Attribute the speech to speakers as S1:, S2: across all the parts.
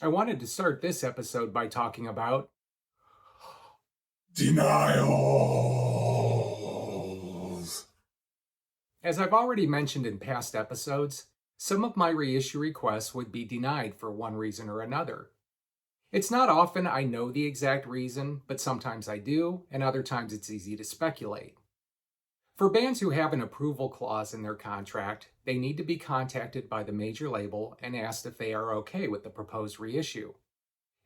S1: I wanted to start this episode by talking about
S2: Denials.
S1: as I've already mentioned in past episodes, some of my reissue requests would be denied for one reason or another. It's not often I know the exact reason, but sometimes I do, and other times it's easy to speculate. For bands who have an approval clause in their contract, they need to be contacted by the major label and asked if they are okay with the proposed reissue.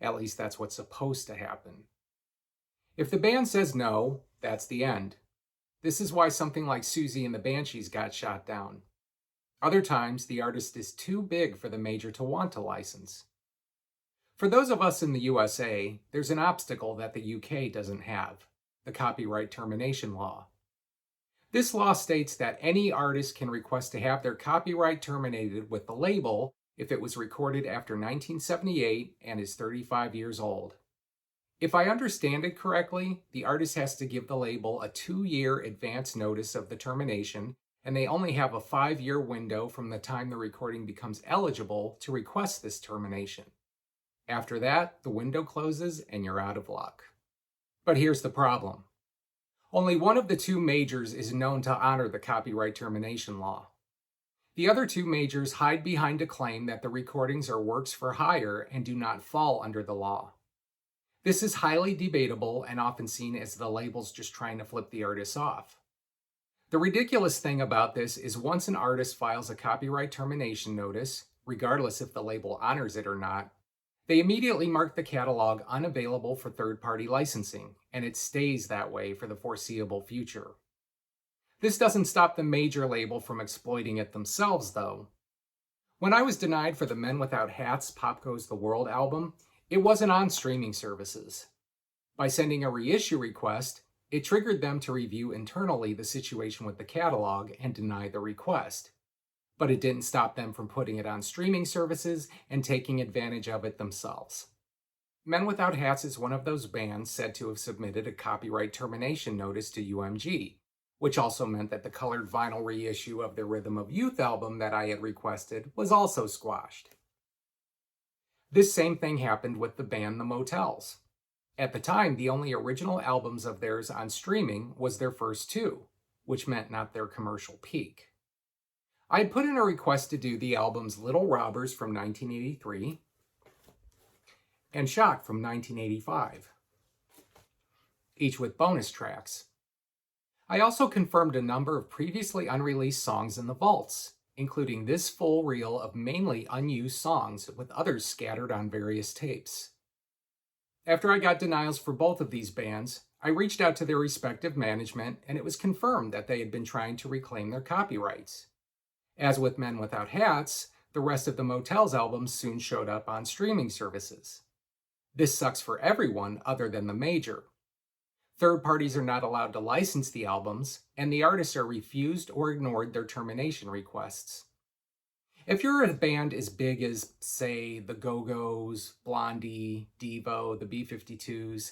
S1: At least that's what's supposed to happen. If the band says no, that's the end. This is why something like Susie and the Banshees got shot down. Other times, the artist is too big for the major to want to license. For those of us in the USA, there's an obstacle that the UK doesn't have: the copyright termination law. This law states that any artist can request to have their copyright terminated with the label if it was recorded after 1978 and is 35 years old. If I understand it correctly, the artist has to give the label a 2-year advance notice of the termination, and they only have a 5-year window from the time the recording becomes eligible to request this termination. After that, the window closes and you're out of luck. But here's the problem. Only one of the two majors is known to honor the copyright termination law. The other two majors hide behind a claim that the recordings are works for hire and do not fall under the law. This is highly debatable and often seen as the labels just trying to flip the artists off. The ridiculous thing about this is once an artist files a copyright termination notice, regardless if the label honors it or not, they immediately mark the catalog unavailable for third-party licensing, and it stays that way for the foreseeable future. This doesn't stop the major label from exploiting it themselves, though. When I was denied for the Men Without Hats Pop Goes the World album, it wasn't on streaming services. By sending a reissue request, it triggered them to review internally the situation with the catalog and deny the request. But it didn't stop them from putting it on streaming services and taking advantage of it themselves. Men Without Hats is one of those bands said to have submitted a copyright termination notice to UMG, which also meant that the colored vinyl reissue of the Rhythm of Youth album that I had requested was also squashed. This same thing happened with the band The Motels. At the time, the only original albums of theirs on streaming was their first two, which meant not their commercial peak. I had put in a request to do the albums Little Robbers from 1983 and Shock from 1985, each with bonus tracks. I also confirmed a number of previously unreleased songs in the vaults, including this full reel of mainly unused songs with others scattered on various tapes. After I got denials for both of these bands, I reached out to their respective management and it was confirmed that they had been trying to reclaim their copyrights. As with Men Without Hats, the rest of the Motels albums soon showed up on streaming services. This sucks for everyone other than the major. Third parties are not allowed to license the albums, and the artists are refused or ignored their termination requests. If you're a band as big as, say, the Go-Go's, Blondie, Devo, the B-52s,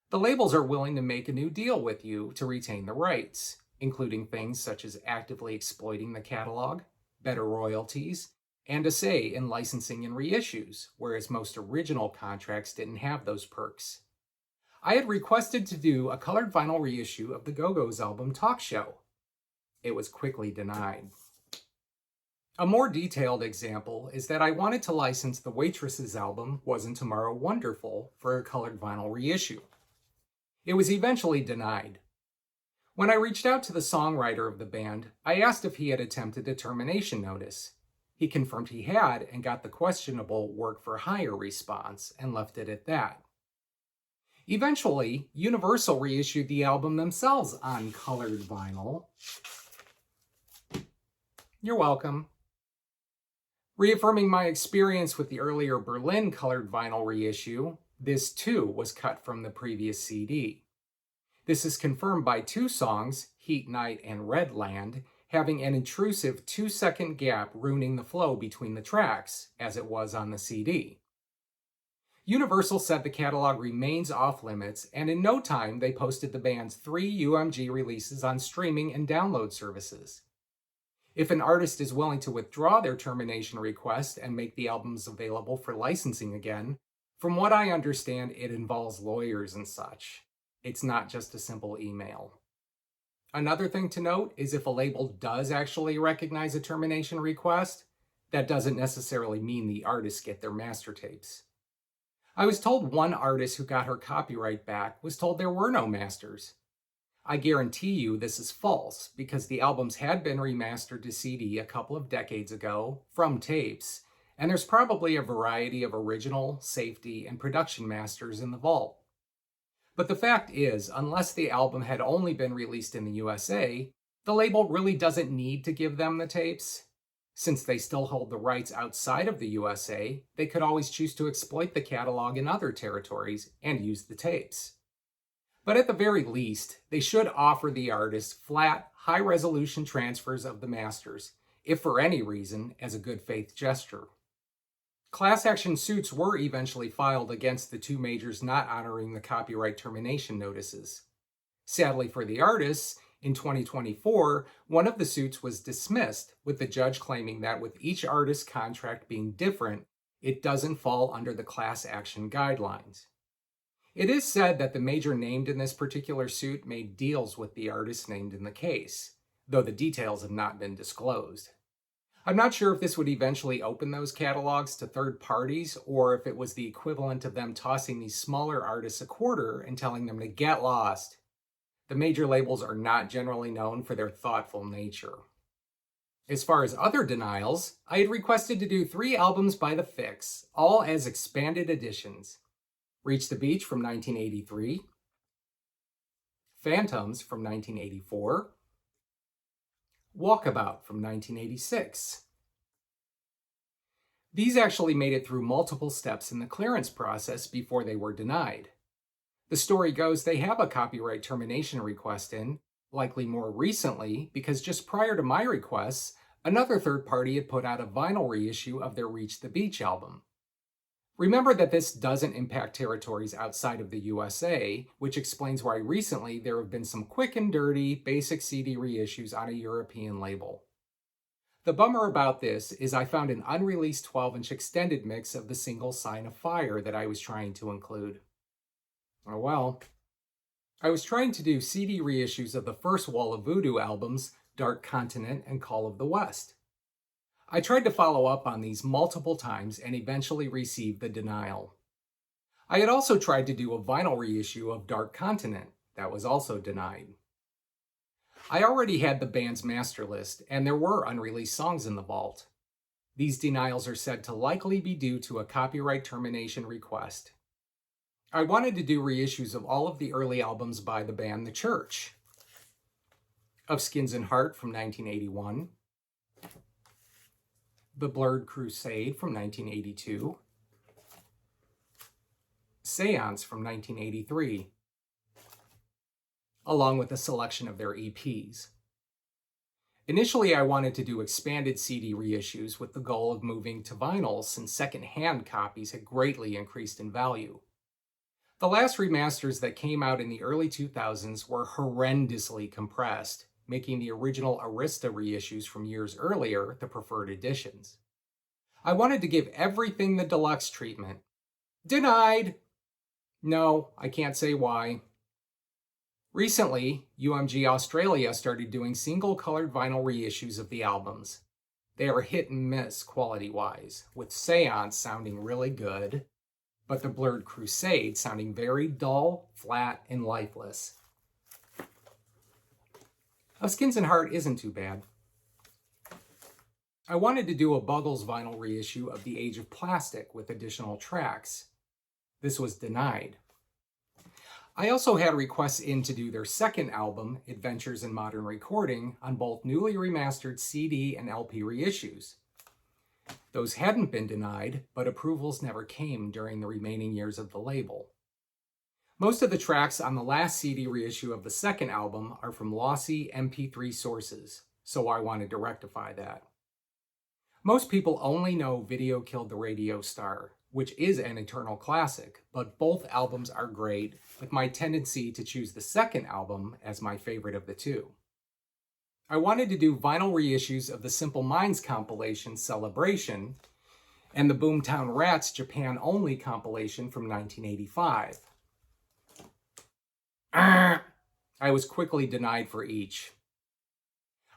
S1: the labels are willing to make a new deal with you to retain the rights, including things such as actively exploiting the catalog, better royalties, and a say in licensing and reissues, whereas most original contracts didn't have those perks. I had requested to do a colored vinyl reissue of the Go-Go's album Talk Show. It was quickly denied. A more detailed example is that I wanted to license the Waitresses album Wasn't Tomorrow Wonderful for a colored vinyl reissue. It was eventually denied. When I reached out to the songwriter of the band, I asked if he had attempted a termination notice. He confirmed he had and got the questionable work for hire response and left it at that. Eventually, Universal reissued the album themselves on colored vinyl. You're welcome. Reaffirming my experience with the earlier Berlin colored vinyl reissue, this too was cut from the previous CD. This is confirmed by two songs, Heat Night and Redland, having an intrusive 2-second gap ruining the flow between the tracks, as it was on the CD. Universal said the catalog remains off limits, and in no time they posted the band's 3 UMG releases on streaming and download services. If an artist is willing to withdraw their termination request and make the albums available for licensing again, from what I understand, it involves lawyers and such. It's not just a simple email. Another thing to note is if a label does actually recognize a termination request, that doesn't necessarily mean the artists get their master tapes. I was told one artist who got her copyright back was told there were no masters. I guarantee you this is false because the albums had been remastered to CD a couple of decades ago from tapes, and there's probably a variety of original, safety, and production masters in the vault. But the fact is, unless the album had only been released in the USA, the label really doesn't need to give them the tapes. Since they still hold the rights outside of the USA, they could always choose to exploit the catalog in other territories and use the tapes. But at the very least, they should offer the artist flat, high-resolution transfers of the masters, if for any reason, as a good faith gesture. Class action suits were eventually filed against the two majors not honoring the copyright termination notices. Sadly for the artists, in 2024, one of the suits was dismissed, with the judge claiming that with each artist's contract being different, it doesn't fall under the class action guidelines. It is said that the major named in this particular suit made deals with the artists named in the case, though the details have not been disclosed. I'm not sure if this would eventually open those catalogs to third parties or if it was the equivalent of them tossing these smaller artists a quarter and telling them to get lost. The major labels are not generally known for their thoughtful nature. As far as other denials, I had requested to do 3 albums by The Fix, all as expanded editions. Reach the Beach from 1983, Phantoms from 1984, Walkabout from 1986. These actually made it through multiple steps in the clearance process before they were denied. The story goes they have a copyright termination request in, likely more recently, because just prior to my requests, another third party had put out a vinyl reissue of their Reach the Beach album. Remember that this doesn't impact territories outside of the USA, which explains why recently there have been some quick and dirty, basic CD reissues on a European label. The bummer about this is I found an unreleased 12-inch extended mix of the single Sign of Fire that I was trying to include. Oh well. I was trying to do CD reissues of the first Wall of Voodoo albums, Dark Continent and Call of the West. I tried to follow up on these multiple times and eventually received the denial. I had also tried to do a vinyl reissue of Dark Continent. That was also denied. I already had the band's master list, and there were unreleased songs in the vault. These denials are said to likely be due to a copyright termination request. I wanted to do reissues of all of the early albums by the band The Church. Of Skins and Heart from 1981, The Blurred Crusade from 1982, Seance from 1983, along with a selection of their EPs. Initially, I wanted to do expanded CD reissues with the goal of moving to vinyl since second-hand copies had greatly increased in value. The last remasters that came out in the early 2000s were horrendously compressed, making the original Arista reissues from years earlier the preferred editions. I wanted to give everything the deluxe treatment. Denied! No, I can't say why. Recently, UMG Australia started doing single-colored vinyl reissues of the albums. They are hit and miss quality-wise, with Seance sounding really good, but The Blurred Crusade sounding very dull, flat, and lifeless. Of Skins and Heart isn't too bad. I wanted to do a Buggles vinyl reissue of The Age of Plastic with additional tracks. This was denied. I also had requests in to do their second album, Adventures in Modern Recording, on both newly remastered CD and LP reissues. Those hadn't been denied, but approvals never came during the remaining years of the label. Most of the tracks on the last CD reissue of the second album are from lossy MP3 sources, so I wanted to rectify that. Most people only know Video Killed the Radio Star, which is an eternal classic, but both albums are great, with my tendency to choose the second album as my favorite of the two. I wanted to do vinyl reissues of the Simple Minds compilation Celebration and the Boomtown Rats Japan Only compilation from 1985. I was quickly denied for each.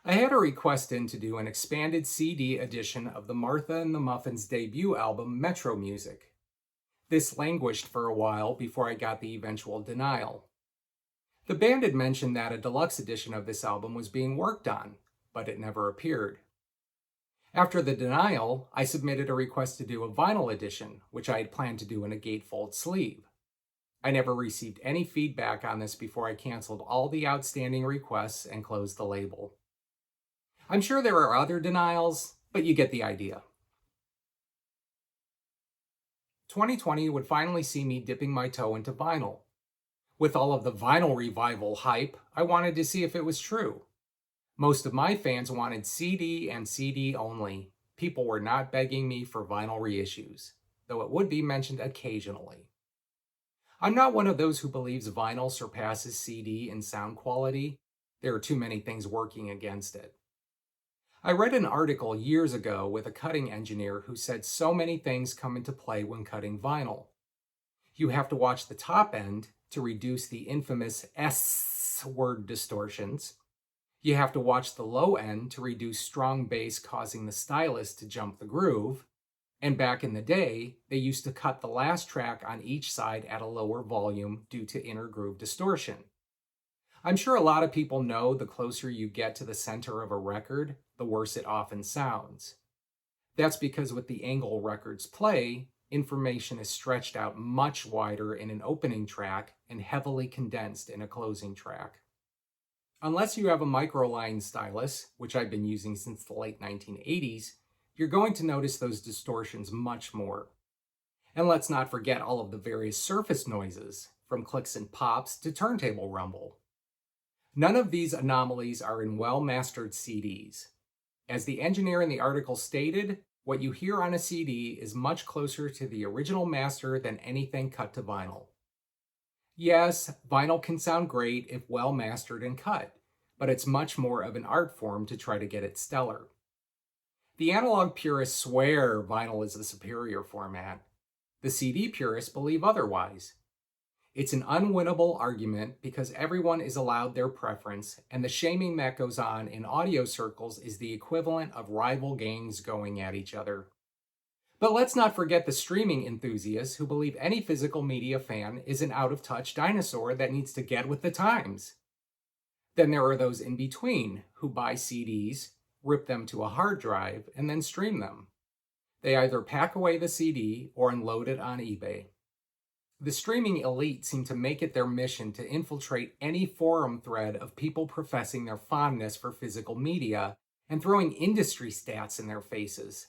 S1: I had a request in to do an expanded CD edition of the Martha and the Muffins debut album Metro Music. This languished for a while before I got the eventual denial. The band had mentioned that a deluxe edition of this album was being worked on, but it never appeared. After the denial, I submitted a request to do a vinyl edition, which I had planned to do in a gatefold sleeve. I never received any feedback on this before I canceled all the outstanding requests and closed the label. I'm sure there are other denials, but you get the idea. 2020 would finally see me dipping my toe into vinyl. With all of the vinyl revival hype, I wanted to see if it was true. Most of my fans wanted CD and CD only. People were not begging me for vinyl reissues, though it would be mentioned occasionally. I'm not one of those who believes vinyl surpasses CD in sound quality. There are too many things working against it. I read an article years ago with a cutting engineer who said so many things come into play when cutting vinyl. You have to watch the top end to reduce the infamous S-word distortions. You have to watch the low end to reduce strong bass causing the stylus to jump the groove. And back in the day, they used to cut the last track on each side at a lower volume due to inner groove distortion. I'm sure a lot of people know the closer you get to the center of a record, the worse it often sounds. That's because with the angle records play, information is stretched out much wider in an opening track and heavily condensed in a closing track. Unless you have a microline stylus, which I've been using since the late 1980s, you're going to notice those distortions much more. And let's not forget all of the various surface noises, from clicks and pops to turntable rumble. None of these anomalies are in well-mastered CDs. As the engineer in the article stated, what you hear on a CD is much closer to the original master than anything cut to vinyl. Yes, vinyl can sound great if well mastered and cut, but it's much more of an art form to try to get it stellar. The analog purists swear vinyl is the superior format. The CD purists believe otherwise. It's an unwinnable argument because everyone is allowed their preference, and the shaming that goes on in audio circles is the equivalent of rival gangs going at each other. But let's not forget the streaming enthusiasts who believe any physical media fan is an out-of-touch dinosaur that needs to get with the times. Then there are those in between who buy CDs, rip them to a hard drive, and then stream them. They either pack away the CD or unload it on eBay. The streaming elite seem to make it their mission to infiltrate any forum thread of people professing their fondness for physical media and throwing industry stats in their faces.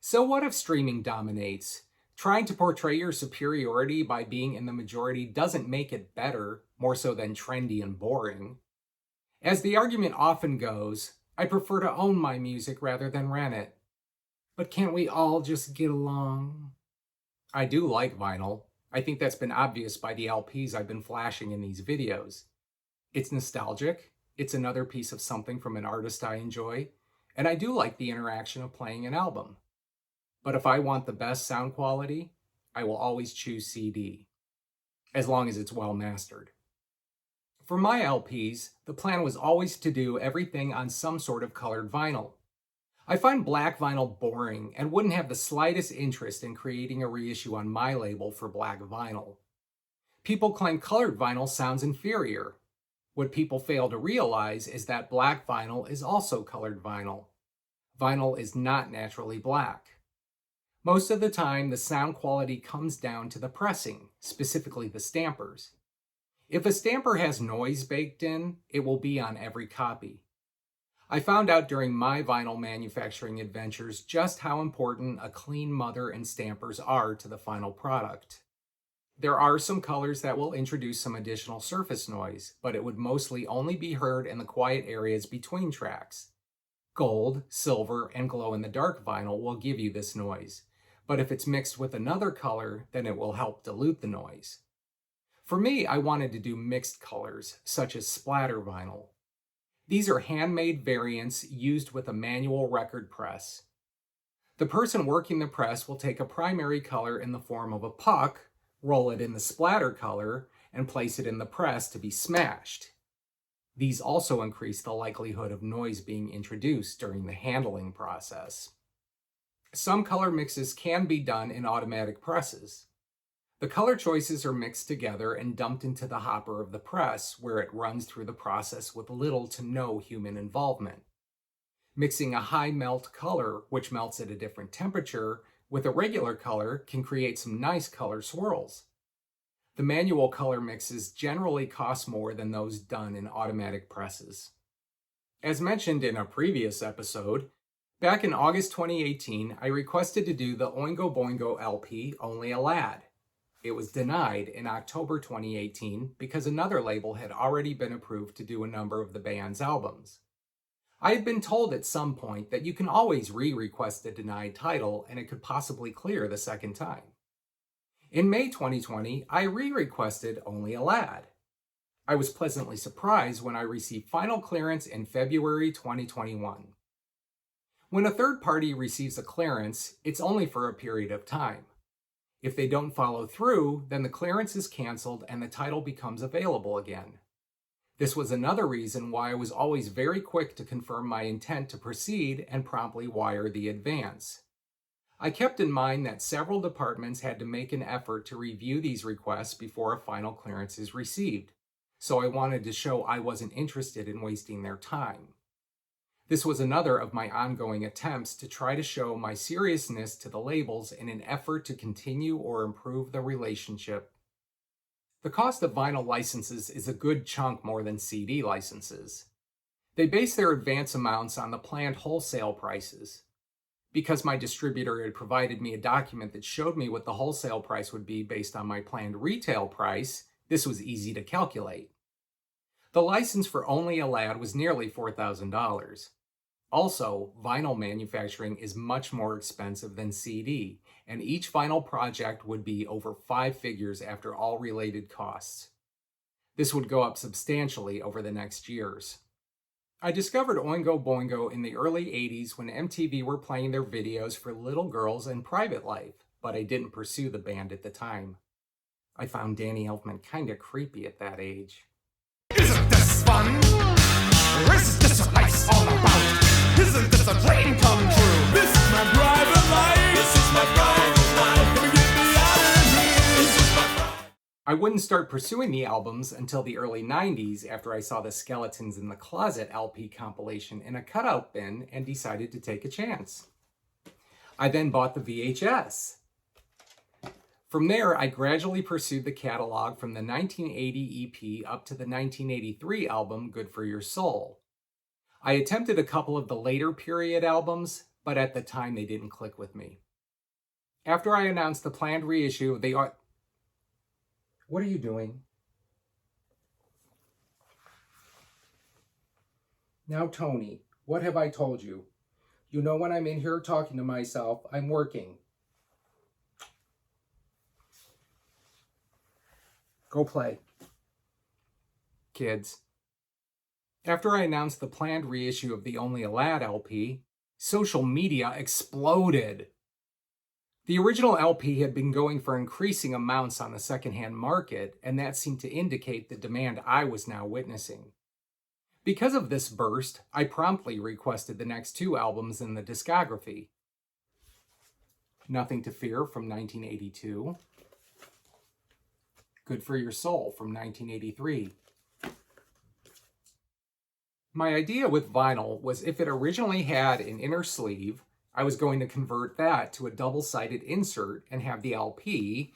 S1: So what if streaming dominates? Trying to portray your superiority by being in the majority doesn't make it better, more so than trendy and boring. As the argument often goes, I prefer to own my music rather than rent it. But can't we all just get along? I do like vinyl. I think that's been obvious by the LPs I've been flashing in these videos. It's nostalgic, it's another piece of something from an artist I enjoy, and I do like the interaction of playing an album. But if I want the best sound quality, I will always choose CD, as long as it's well mastered. For my LPs, the plan was always to do everything on some sort of colored vinyl. I find black vinyl boring and wouldn't have the slightest interest in creating a reissue on my label for black vinyl. People claim colored vinyl sounds inferior. What people fail to realize is that black vinyl is also colored vinyl. Vinyl is not naturally black. Most of the time, the sound quality comes down to the pressing, specifically the stampers. If a stamper has noise baked in, it will be on every copy. I found out during my vinyl manufacturing adventures just how important a clean mother and stampers are to the final product. There are some colors that will introduce some additional surface noise, but it would mostly only be heard in the quiet areas between tracks. Gold, silver, and glow-in-the-dark vinyl will give you this noise, but if it's mixed with another color, then it will help dilute the noise. For me, I wanted to do mixed colors, such as splatter vinyl. These are handmade variants used with a manual record press. The person working the press will take a primary color in the form of a puck, roll it in the splatter color, and place it in the press to be smashed. These also increase the likelihood of noise being introduced during the handling process. Some color mixes can be done in automatic presses. The color choices are mixed together and dumped into the hopper of the press, where it runs through the process with little to no human involvement. Mixing a high melt color, which melts at a different temperature, with a regular color can create some nice color swirls. The manual color mixes generally cost more than those done in automatic presses. As mentioned in a previous episode, back in August 2018, I requested to do the Oingo Boingo LP Only a Lad. It was denied in October 2018 because another label had already been approved to do a number of the band's albums. I had been told at some point that you can always re-request a denied title and it could possibly clear the second time. In May 2020, I re-requested Only a Lad. I was pleasantly surprised when I received final clearance in February 2021. When a third party receives a clearance, it's only for a period of time. If they don't follow through, then the clearance is canceled and the title becomes available again. This was another reason why I was always very quick to confirm my intent to proceed and promptly wire the advance. I kept in mind that several departments had to make an effort to review these requests before a final clearance is received, so I wanted to show I wasn't interested in wasting their time. This was another of my ongoing attempts to try to show my seriousness to the labels in an effort to continue or improve the relationship. The cost of vinyl licenses is a good chunk more than CD licenses. They base their advance amounts on the planned wholesale prices. Because my distributor had provided me a document that showed me what the wholesale price would be based on my planned retail price, this was easy to calculate. The license for Only a Lad was nearly $4,000. Also, vinyl manufacturing is much more expensive than CD, and each vinyl project would be over 5 figures after all related costs. This would go up substantially over the next years. I discovered Oingo Boingo in the early 80s when MTV were playing their videos for little girls and private life, but I didn't pursue the band at the time. I found Danny Elfman kinda creepy at that age.
S2: Isn't this fun? Or is this what life's all about? Isn't this a dream come true? This is my private life. This is my private life. Gonna get me out of here. This is my private.
S1: I wouldn't start pursuing the albums until the early 90s after I saw the Skeletons in the Closet LP compilation in a cutout bin and decided to take a chance. I then bought the VHS. From there, I gradually pursued the catalog from the 1980 EP up to the 1983 album, Good for Your Soul. I attempted a couple of the later period albums, but at the time they didn't click with me. After I announced the planned reissue of the art... What are you doing? Now, Tony, what have I told you? You know when I'm in here talking to myself, I'm working. Go play. Kids. After I announced the planned reissue of the Only a Lad LP, social media exploded. The original LP had been going for increasing amounts on the secondhand market, and that seemed to indicate the demand I was now witnessing. Because of this burst, I promptly requested the next 2 albums in the discography. Nothing to Fear from 1982. Good for Your Soul from 1983. My idea with vinyl was if it originally had an inner sleeve, I was going to convert that to a double-sided insert and have the LP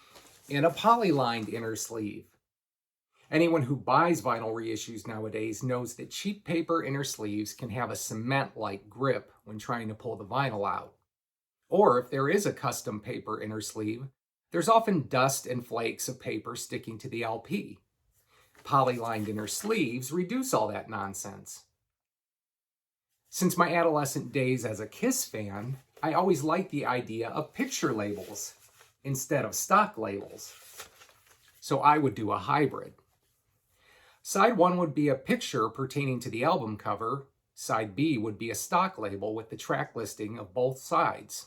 S1: in a poly-lined inner sleeve. Anyone who buys vinyl reissues nowadays knows that cheap paper inner sleeves can have a cement-like grip when trying to pull the vinyl out. Or if there is a custom paper inner sleeve, there's often dust and flakes of paper sticking to the LP. Poly-lined inner sleeves reduce all that nonsense. Since my adolescent days as a Kiss fan, I always liked the idea of picture labels instead of stock labels. So I would do a hybrid. Side 1 would be a picture pertaining to the album cover. Side B would be a stock label with the track listing of both sides.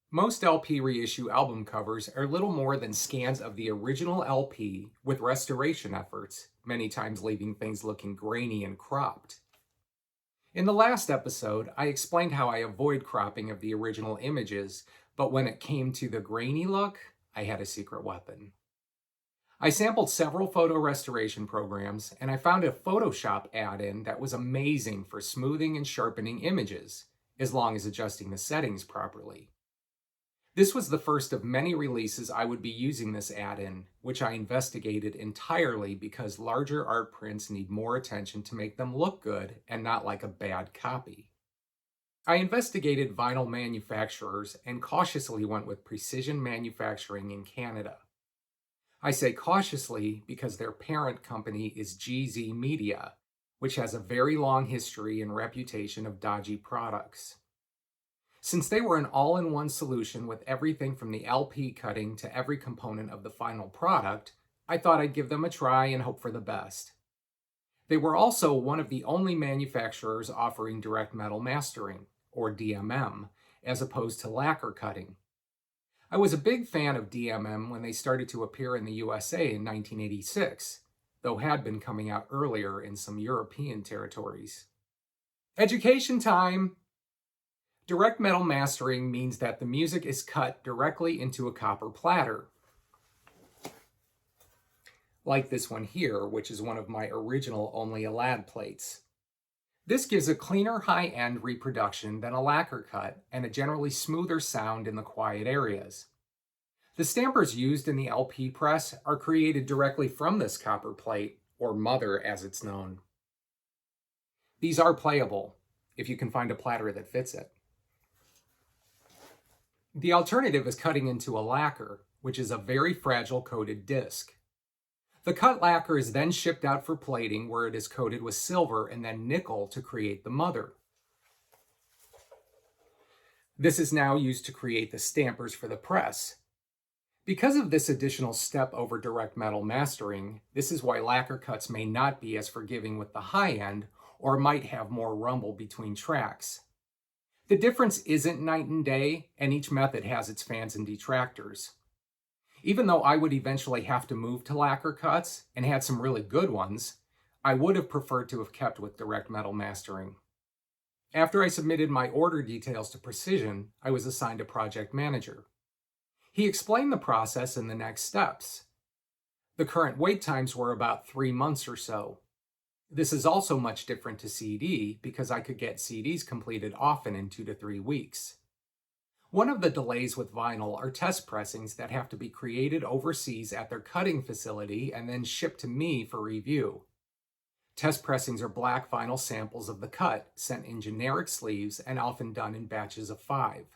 S1: Most LP reissue album covers are little more than scans of the original LP with restoration efforts, many times leaving things looking grainy and cropped. In the last episode, I explained how I avoid cropping of the original images, but when it came to the grainy look, I had a secret weapon. I sampled several photo restoration programs, and I found a Photoshop add-in that was amazing for smoothing and sharpening images, as long as adjusting the settings properly. This was the first of many releases I would be using this add-in, which I investigated entirely because larger art prints need more attention to make them look good and not like a bad copy. I investigated vinyl manufacturers and cautiously went with Precision Manufacturing in Canada. I say cautiously because their parent company is GZ Media, which has a very long history and reputation of dodgy products. Since they were an all-in-one solution with everything from the LP cutting to every component of the final product, I thought I'd give them a try and hope for the best. They were also one of the only manufacturers offering direct metal mastering, or DMM, as opposed to lacquer cutting. I was a big fan of DMM when they started to appear in the USA in 1986, though had been coming out earlier in some European territories. Education time! Direct metal mastering means that the music is cut directly into a copper platter, like this one here, which is one of my original only a lad plates. This gives a cleaner high-end reproduction than a lacquer cut and a generally smoother sound in the quiet areas. The stampers used in the LP press are created directly from this copper plate, or mother as it's known. These are playable, if you can find a platter that fits it. The alternative is cutting into a lacquer, which is a very fragile coated disc. The cut lacquer is then shipped out for plating where it is coated with silver and then nickel to create the mother. This is now used to create the stampers for the press. Because of this additional step over direct metal mastering, this is why lacquer cuts may not be as forgiving with the high end or might have more rumble between tracks. The difference isn't night and day, and each method has its fans and detractors. Even though I would eventually have to move to lacquer cuts, and had some really good ones, I would have preferred to have kept with direct metal mastering. After I submitted my order details to Precision, I was assigned a project manager. He explained the process and the next steps. The current wait times were about 3 months or so. This is also much different to CD because I could get CDs completed often in 2 to 3 weeks. One of the delays with vinyl are test pressings that have to be created overseas at their cutting facility and then shipped to me for review. Test pressings are black vinyl samples of the cut sent in generic sleeves and often done in batches of 5.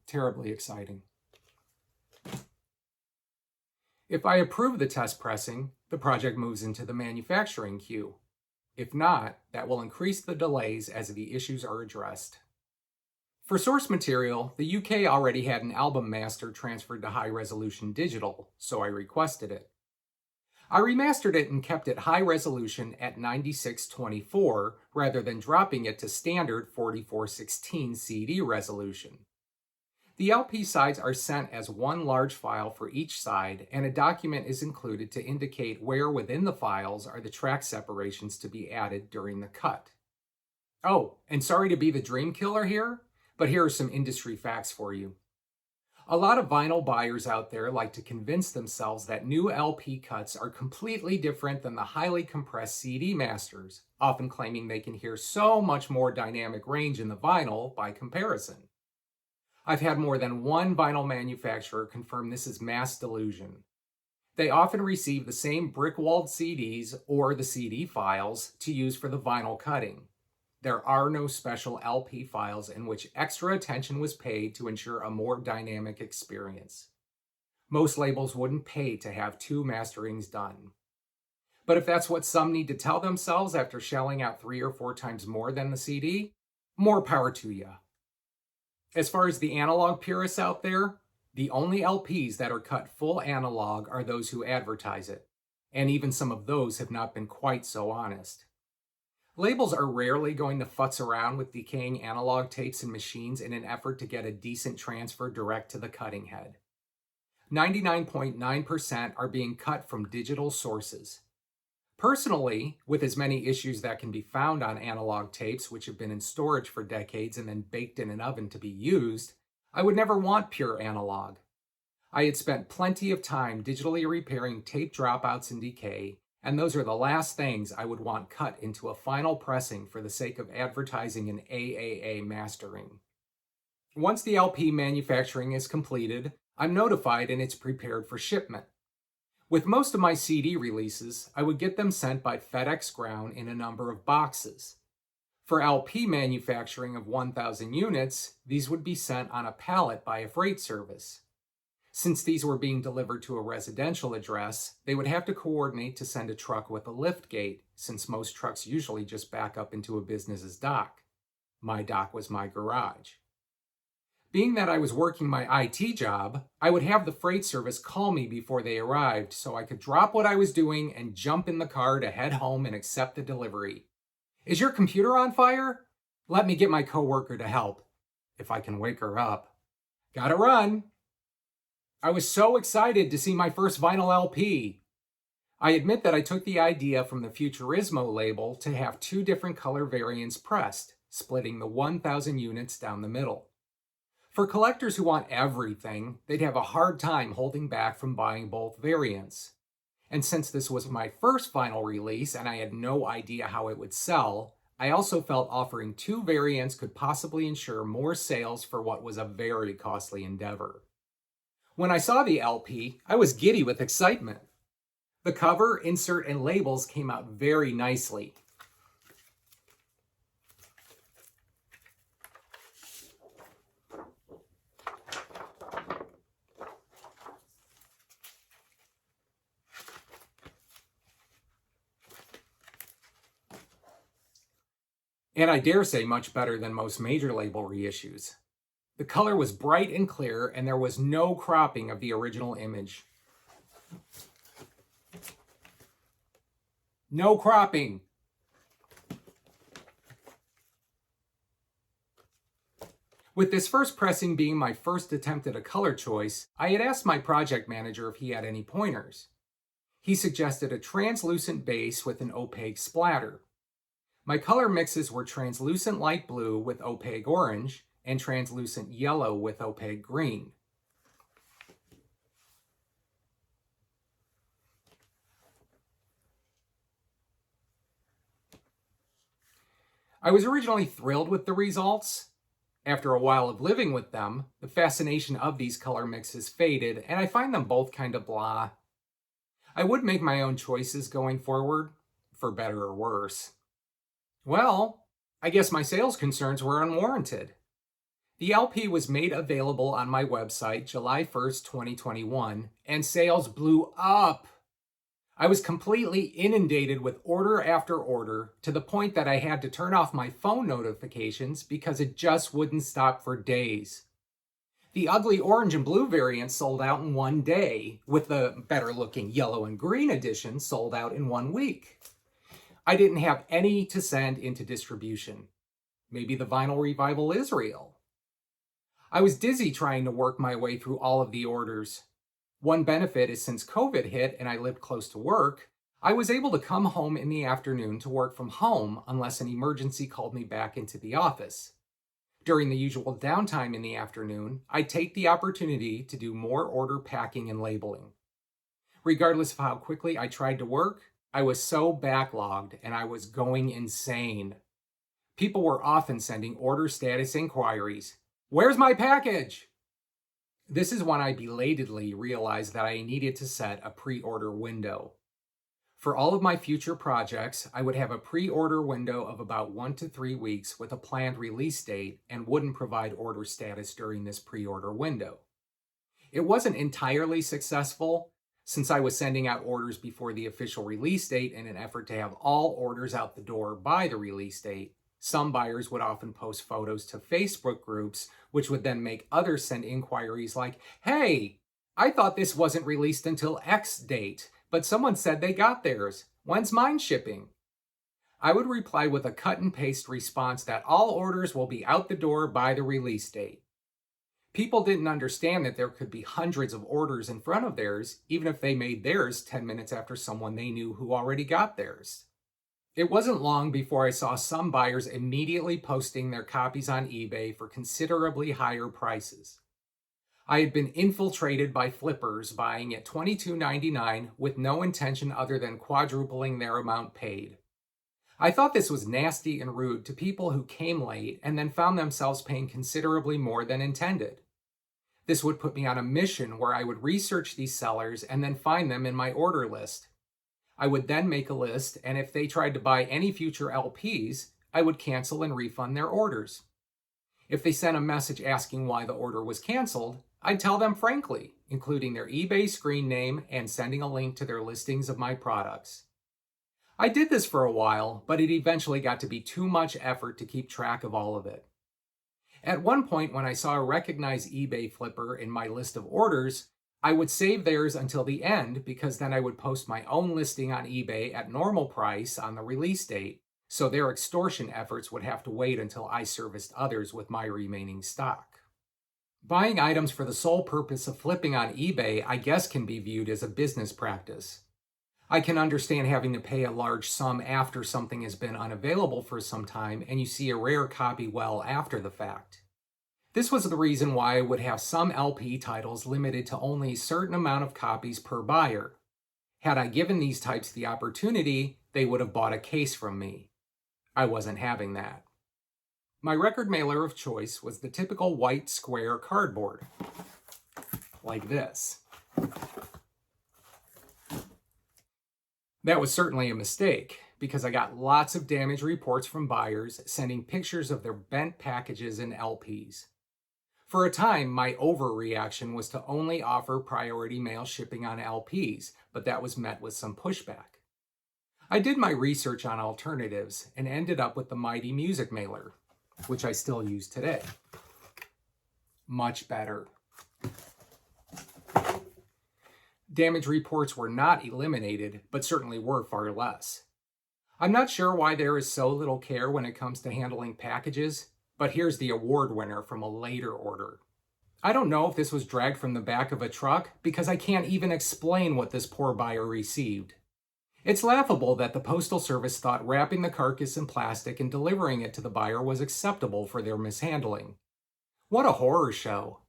S1: Terribly exciting. If I approve the test pressing, the project moves into the manufacturing queue. If not, that will increase the delays as the issues are addressed. For source material, the UK already had an album master transferred to high-resolution digital, so I requested it. I remastered it and kept it high resolution at 9624 rather than dropping it to standard 4416 CD resolution. The LP sides are sent as one large file for each side, and a document is included to indicate where within the files are the track separations to be added during the cut. Oh, and sorry to be the dream killer here, but here are some industry facts for you. A lot of vinyl buyers out there like to convince themselves that new LP cuts are completely different than the highly compressed CD masters, often claiming they can hear so much more dynamic range in the vinyl by comparison. I've had more than one vinyl manufacturer confirm this is mass delusion. They often receive the same brick-walled CDs or the CD files to use for the vinyl cutting. There are no special LP files in which extra attention was paid to ensure a more dynamic experience. Most labels wouldn't pay to have 2 masterings done. But if that's what some need to tell themselves after shelling out 3 or 4 times more than the CD, more power to ya. As far as the analog purists out there, The only LPs that are cut full analog are those who advertise it, and even some of those have not been quite so honest. Labels are rarely going to futz around with decaying analog tapes and machines in an effort to get a decent transfer direct to the cutting head. 99.9% are being cut from digital sources. Personally, with as many issues that can be found on analog tapes which have been in storage for decades and then baked in an oven to be used, I would never want pure analog. I had spent plenty of time digitally repairing tape dropouts and decay, and those are the last things I would want cut into a final pressing for the sake of advertising and AAA mastering. Once the LP manufacturing is completed, I'm notified and it's prepared for shipment. With most of my CD releases, I would get them sent by FedEx Ground in a number of boxes. For LP manufacturing of 1,000 units, these would be sent on a pallet by a freight service. Since these were being delivered to a residential address, they would have to coordinate to send a truck with a lift gate, since most trucks usually just back up into a business's dock. My dock was my garage. Being that I was working my IT job, I would have the freight service call me before they arrived so I could drop what I was doing and jump in the car to head home and accept the delivery. Is your computer on fire? Let me get my coworker to help. If I can wake her up. Gotta run. I was so excited to see my first vinyl LP. I admit that I took the idea from the Futurismo label to have 2 different color variants pressed, splitting the 1,000 units down the middle. For collectors who want everything, they'd have a hard time holding back from buying both variants. And since this was my first vinyl release and I had no idea how it would sell, I also felt offering 2 variants could possibly ensure more sales for what was a very costly endeavor. When I saw the LP, I was giddy with excitement. The cover, insert, and labels came out very nicely. And I dare say much better than most major label reissues. The color was bright and clear, and there was no cropping of the original image. No cropping! With this first pressing being my first attempt at a color choice, I had asked my project manager if he had any pointers. He suggested a translucent base with an opaque splatter. My color mixes were translucent light blue with opaque orange and translucent yellow with opaque green. I was originally thrilled with the results. After a while of living with them, the fascination of these color mixes faded, and I find them both kind of blah. I would make my own choices going forward, for better or worse. Well, I guess my sales concerns were unwarranted. The LP was made available on my website July 1st, 2021, and sales blew up. I was completely inundated with order after order to the point that I had to turn off my phone notifications because it just wouldn't stop for days. The ugly orange and blue variant sold out in one day, with the better looking yellow and green edition sold out in 1 week. I didn't have any to send into distribution. Maybe the vinyl revival is real. I was dizzy trying to work my way through all of the orders. One benefit is since COVID hit and I lived close to work, I was able to come home in the afternoon to work from home unless an emergency called me back into the office. During the usual downtime in the afternoon, I'd take the opportunity to do more order packing and labeling. Regardless of how quickly I tried to work, I was so backlogged and I was going insane. People were often sending order status inquiries. Where's my package? This is when I belatedly realized that I needed to set a pre-order window. For all of my future projects, I would have a pre-order window of about 1 to 3 weeks with a planned release date and wouldn't provide order status during this pre-order window. It wasn't entirely successful, since I was sending out orders before the official release date in an effort to have all orders out the door by the release date. Some buyers would often post photos to Facebook groups, which would then make others send inquiries like, "Hey, I thought this wasn't released until X date, but someone said they got theirs. When's mine shipping?" I would reply with a cut and paste response that all orders will be out the door by the release date. People didn't understand that there could be hundreds of orders in front of theirs, even if they made theirs 10 minutes after someone they knew who already got theirs. It wasn't long before I saw some buyers immediately posting their copies on eBay for considerably higher prices. I had been infiltrated by flippers buying at $22.99 with no intention other than quadrupling their amount paid. I thought this was nasty and rude to people who came late and then found themselves paying considerably more than intended. This would put me on a mission where I would research these sellers and then find them in my order list. I would then make a list, and if they tried to buy any future LPs, I would cancel and refund their orders. If they sent a message asking why the order was canceled, I'd tell them frankly, including their eBay screen name and sending a link to their listings of my products. I did this for a while, but it eventually got to be too much effort to keep track of all of it. At one point, when I saw a recognized eBay flipper in my list of orders, I would save theirs until the end because then I would post my own listing on eBay at normal price on the release date, so their extortion efforts would have to wait until I serviced others with my remaining stock. Buying items for the sole purpose of flipping on eBay, I guess, can be viewed as a business practice. I can understand having to pay a large sum after something has been unavailable for some time and you see a rare copy well after the fact. This was the reason why I would have some LP titles limited to only a certain amount of copies per buyer. Had I given these types the opportunity, they would have bought a case from me. I wasn't having that. My record mailer of choice was the typical white square cardboard, like this. That was certainly a mistake, because I got lots of damage reports from buyers sending pictures of their bent packages and LPs. For a time, my overreaction was to only offer priority mail shipping on LPs, but that was met with some pushback. I did my research on alternatives and ended up with the Mighty Music Mailer, which I still use today. Much better. Damage reports were not eliminated, but certainly were far less. I'm not sure why there is so little care when it comes to handling packages, but here's the award winner from a later order. I don't know if this was dragged from the back of a truck because I can't even explain what this poor buyer received. It's laughable that the Postal Service thought wrapping the carcass in plastic and delivering it to the buyer was acceptable for their mishandling. What a horror show.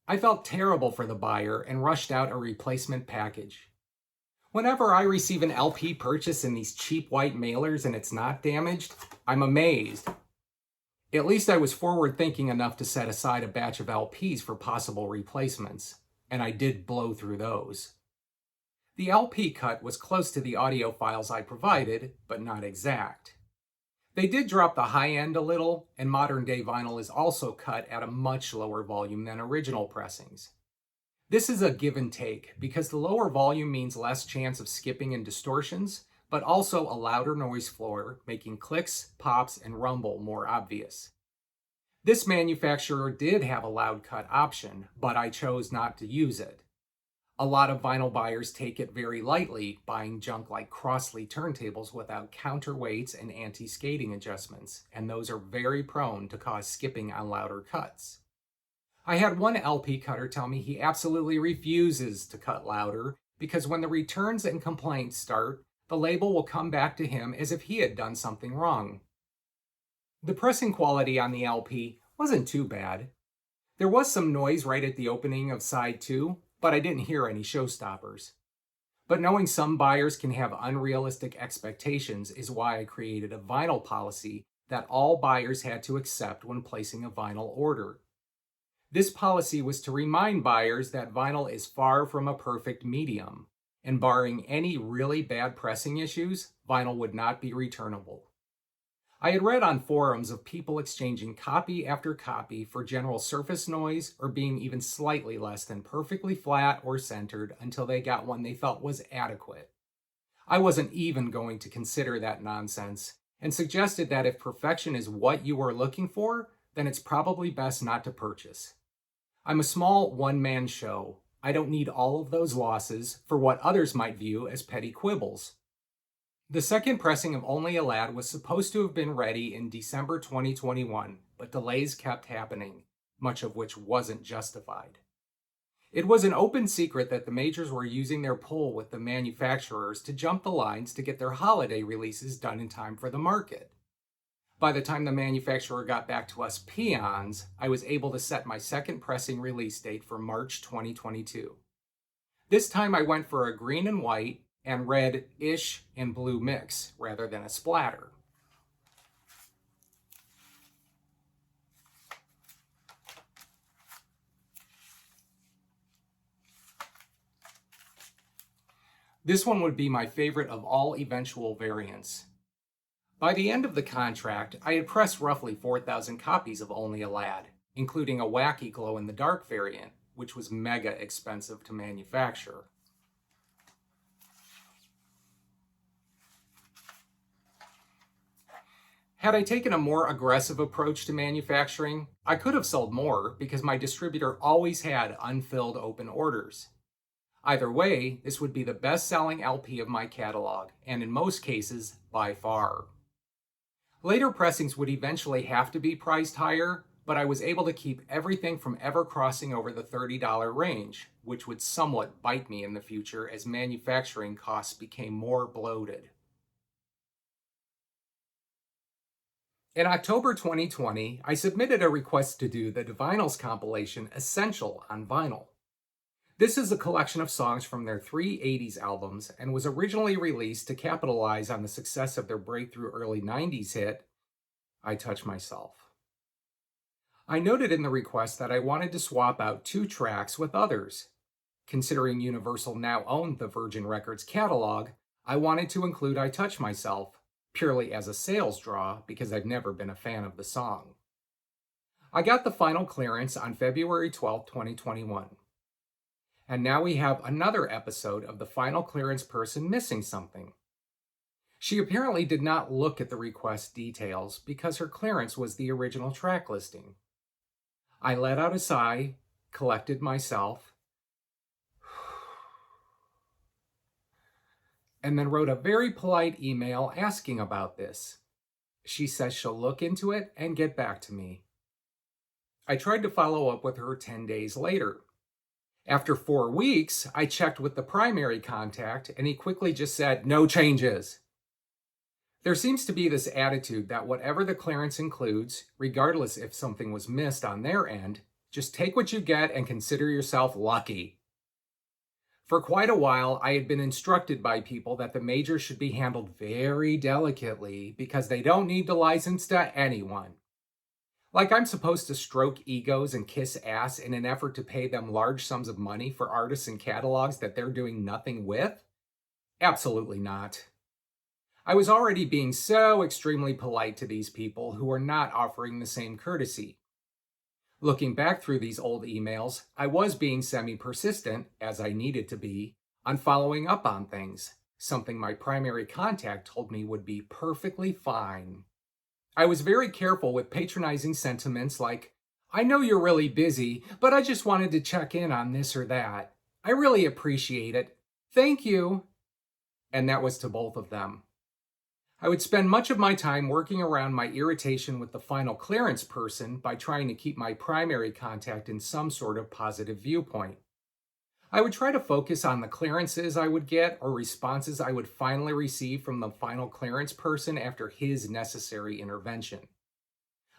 S1: I felt terrible for the buyer and rushed out a replacement package. Whenever I receive an LP purchase in these cheap white mailers and it's not damaged, I'm amazed. At least I was forward thinking enough to set aside a batch of LPs for possible replacements, and I did blow through those. The LP cut was close to the audio files I provided, but not exact. They did drop the high end a little, and modern-day vinyl is also cut at a much lower volume than original pressings. This is a give and take, because the lower volume means less chance of skipping and distortions, but also a louder noise floor, making clicks, pops, and rumble more obvious. This manufacturer did have a loud cut option, but I chose not to use it. A lot of vinyl buyers take it very lightly, buying junk like Crossley turntables without counterweights and anti-skating adjustments, and those are very prone to cause skipping on louder cuts. I had one LP cutter tell me he absolutely refuses to cut louder because when the returns and complaints start, the label will come back to him as if he had done something wrong. The pressing quality on the LP wasn't too bad. There was some noise right at the opening of side 2, but I didn't hear any showstoppers. But knowing some buyers can have unrealistic expectations is why I created a vinyl policy that all buyers had to accept when placing a vinyl order. This policy was to remind buyers that vinyl is far from a perfect medium, and barring any really bad pressing issues, vinyl would not be returnable. I had read on forums of people exchanging copy after copy for general surface noise or being even slightly less than perfectly flat or centered until they got one they felt was adequate. I wasn't even going to consider that nonsense, and suggested that if perfection is what you are looking for, then it's probably best not to purchase. I'm a small one-man show. I don't need all of those losses for what others might view as petty quibbles. The second pressing of Only a Lad was supposed to have been ready in December 2021, but delays kept happening, much of which wasn't justified. It was an open secret that the majors were using their pull with the manufacturers to jump the lines to get their holiday releases done in time for the market. By the time the manufacturer got back to us peons, I was able to set my second pressing release date for March 2022. This time I went for a green and white and red-ish and blue mix rather than a splatter. This one would be my favorite of all eventual variants. By the end of the contract, I had pressed roughly 4,000 copies of Only a Lad, including a wacky glow-in-the-dark variant, which was mega expensive to manufacture. Had I taken a more aggressive approach to manufacturing, I could have sold more because my distributor always had unfilled open orders. Either way, this would be the best-selling LP of my catalog, and in most cases, by far. Later pressings would eventually have to be priced higher, but I was able to keep everything from ever crossing over the $30 range, which would somewhat bite me in the future as manufacturing costs became more bloated. In October 2020, I submitted a request to do the Divinyls compilation Essential on vinyl. This is a collection of songs from their 3 80s albums and was originally released to capitalize on the success of their breakthrough early 90s hit, I Touch Myself. I noted in the request that I wanted to swap out 2 tracks with others. Considering Universal now owned the Virgin Records catalog, I wanted to include I Touch Myself, purely as a sales draw because I've never been a fan of the song. I got the final clearance on February 12, 2021. And now we have another episode of the final clearance person missing something. She apparently did not look at the request details because her clearance was the original track listing. I let out a sigh, collected myself, and then wrote a very polite email asking about this. She says she'll look into it and get back to me. I tried to follow up with her 10 days later. After 4 weeks, I checked with the primary contact and he quickly just said, no changes. There seems to be this attitude that whatever the clearance includes, regardless if something was missed on their end, just take what you get and consider yourself lucky. For quite a while, I had been instructed by people that the majors should be handled very delicately because they don't need to license to anyone. Like I'm supposed to stroke egos and kiss ass in an effort to pay them large sums of money for artists and catalogs that they're doing nothing with? Absolutely not. I was already being so extremely polite to these people who were not offering the same courtesy. Looking back through these old emails, I was being semi-persistent, as I needed to be, on following up on things, something my primary contact told me would be perfectly fine. I was very careful with patronizing sentiments like, I know you're really busy, but I just wanted to check in on this or that. I really appreciate it. Thank you. And that was to both of them. I would spend much of my time working around my irritation with the final clearance person by trying to keep my primary contact in some sort of positive viewpoint. I would try to focus on the clearances I would get or responses I would finally receive from the final clearance person after his necessary intervention.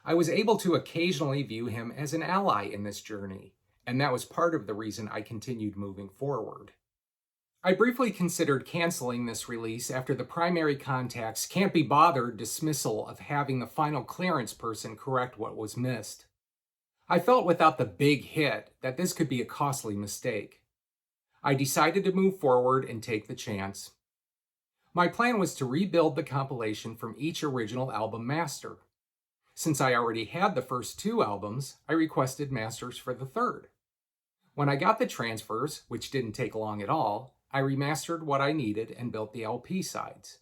S1: I was able to occasionally view him as an ally in this journey, and that was part of the reason I continued moving forward. I briefly considered canceling this release after the primary contact's can't be bothered dismissal of having the final clearance person correct what was missed. I felt without the big hit that this could be a costly mistake. I decided to move forward and take the chance. My plan was to rebuild the compilation from each original album master. Since I already had the first 2 albums, I requested masters for the third. When I got the transfers, which didn't take long at all, I remastered what I needed and built the LP sides.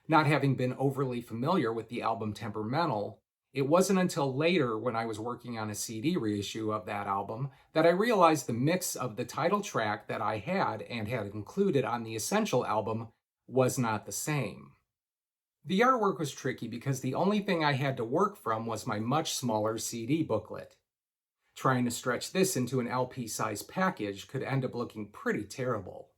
S1: Not having been overly familiar with the album Temperamental, it wasn't until later when I was working on a CD reissue of that album that I realized the mix of the title track that I had and had included on the Essential album was not the same. The artwork was tricky because the only thing I had to work from was my much smaller CD booklet. Trying to stretch this into an LP-sized package could end up looking pretty terrible.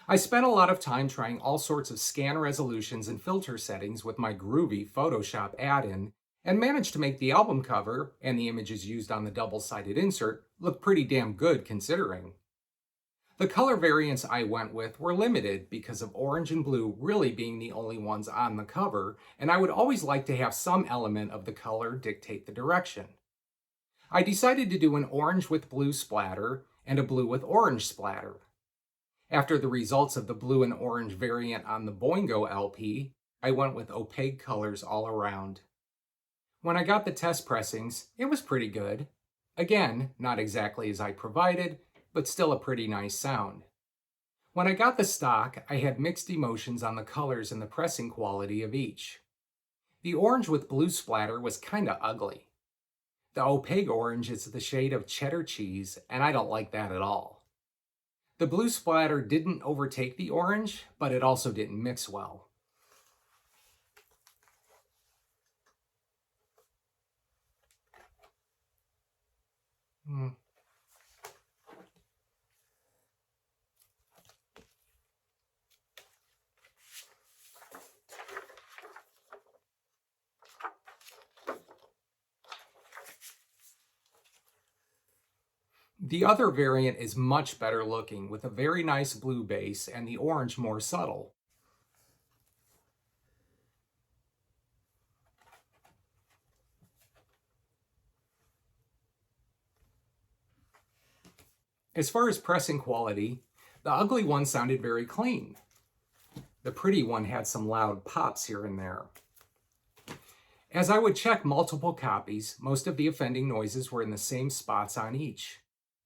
S1: I spent a lot of time trying all sorts of scan resolutions and filter settings with my groovy Photoshop add-in, and managed to make the album cover and the images used on the double-sided insert look pretty damn good considering. The color variants I went with were limited because of orange and blue really being the only ones on the cover, and I would always like to have some element of the color dictate the direction. I decided to do an orange with blue splatter and a blue with orange splatter. After the results of the blue and orange variant on the Boingo LP, I went with opaque colors all around. When I got the test pressings, it was pretty good. Again, not exactly as I provided, but still a pretty nice sound. When I got the stock, I had mixed emotions on the colors and the pressing quality of each. The orange with blue splatter was kinda ugly. The opaque orange is the shade of cheddar cheese, and I don't like that at all. The blue splatter didn't overtake the orange, but it also didn't mix well. The other variant is much better looking, with a very nice blue base and the orange more subtle. As far as pressing quality, the ugly one sounded very clean. The pretty one had some loud pops here and there. As I would check multiple copies, most of the offending noises were in the same spots on each.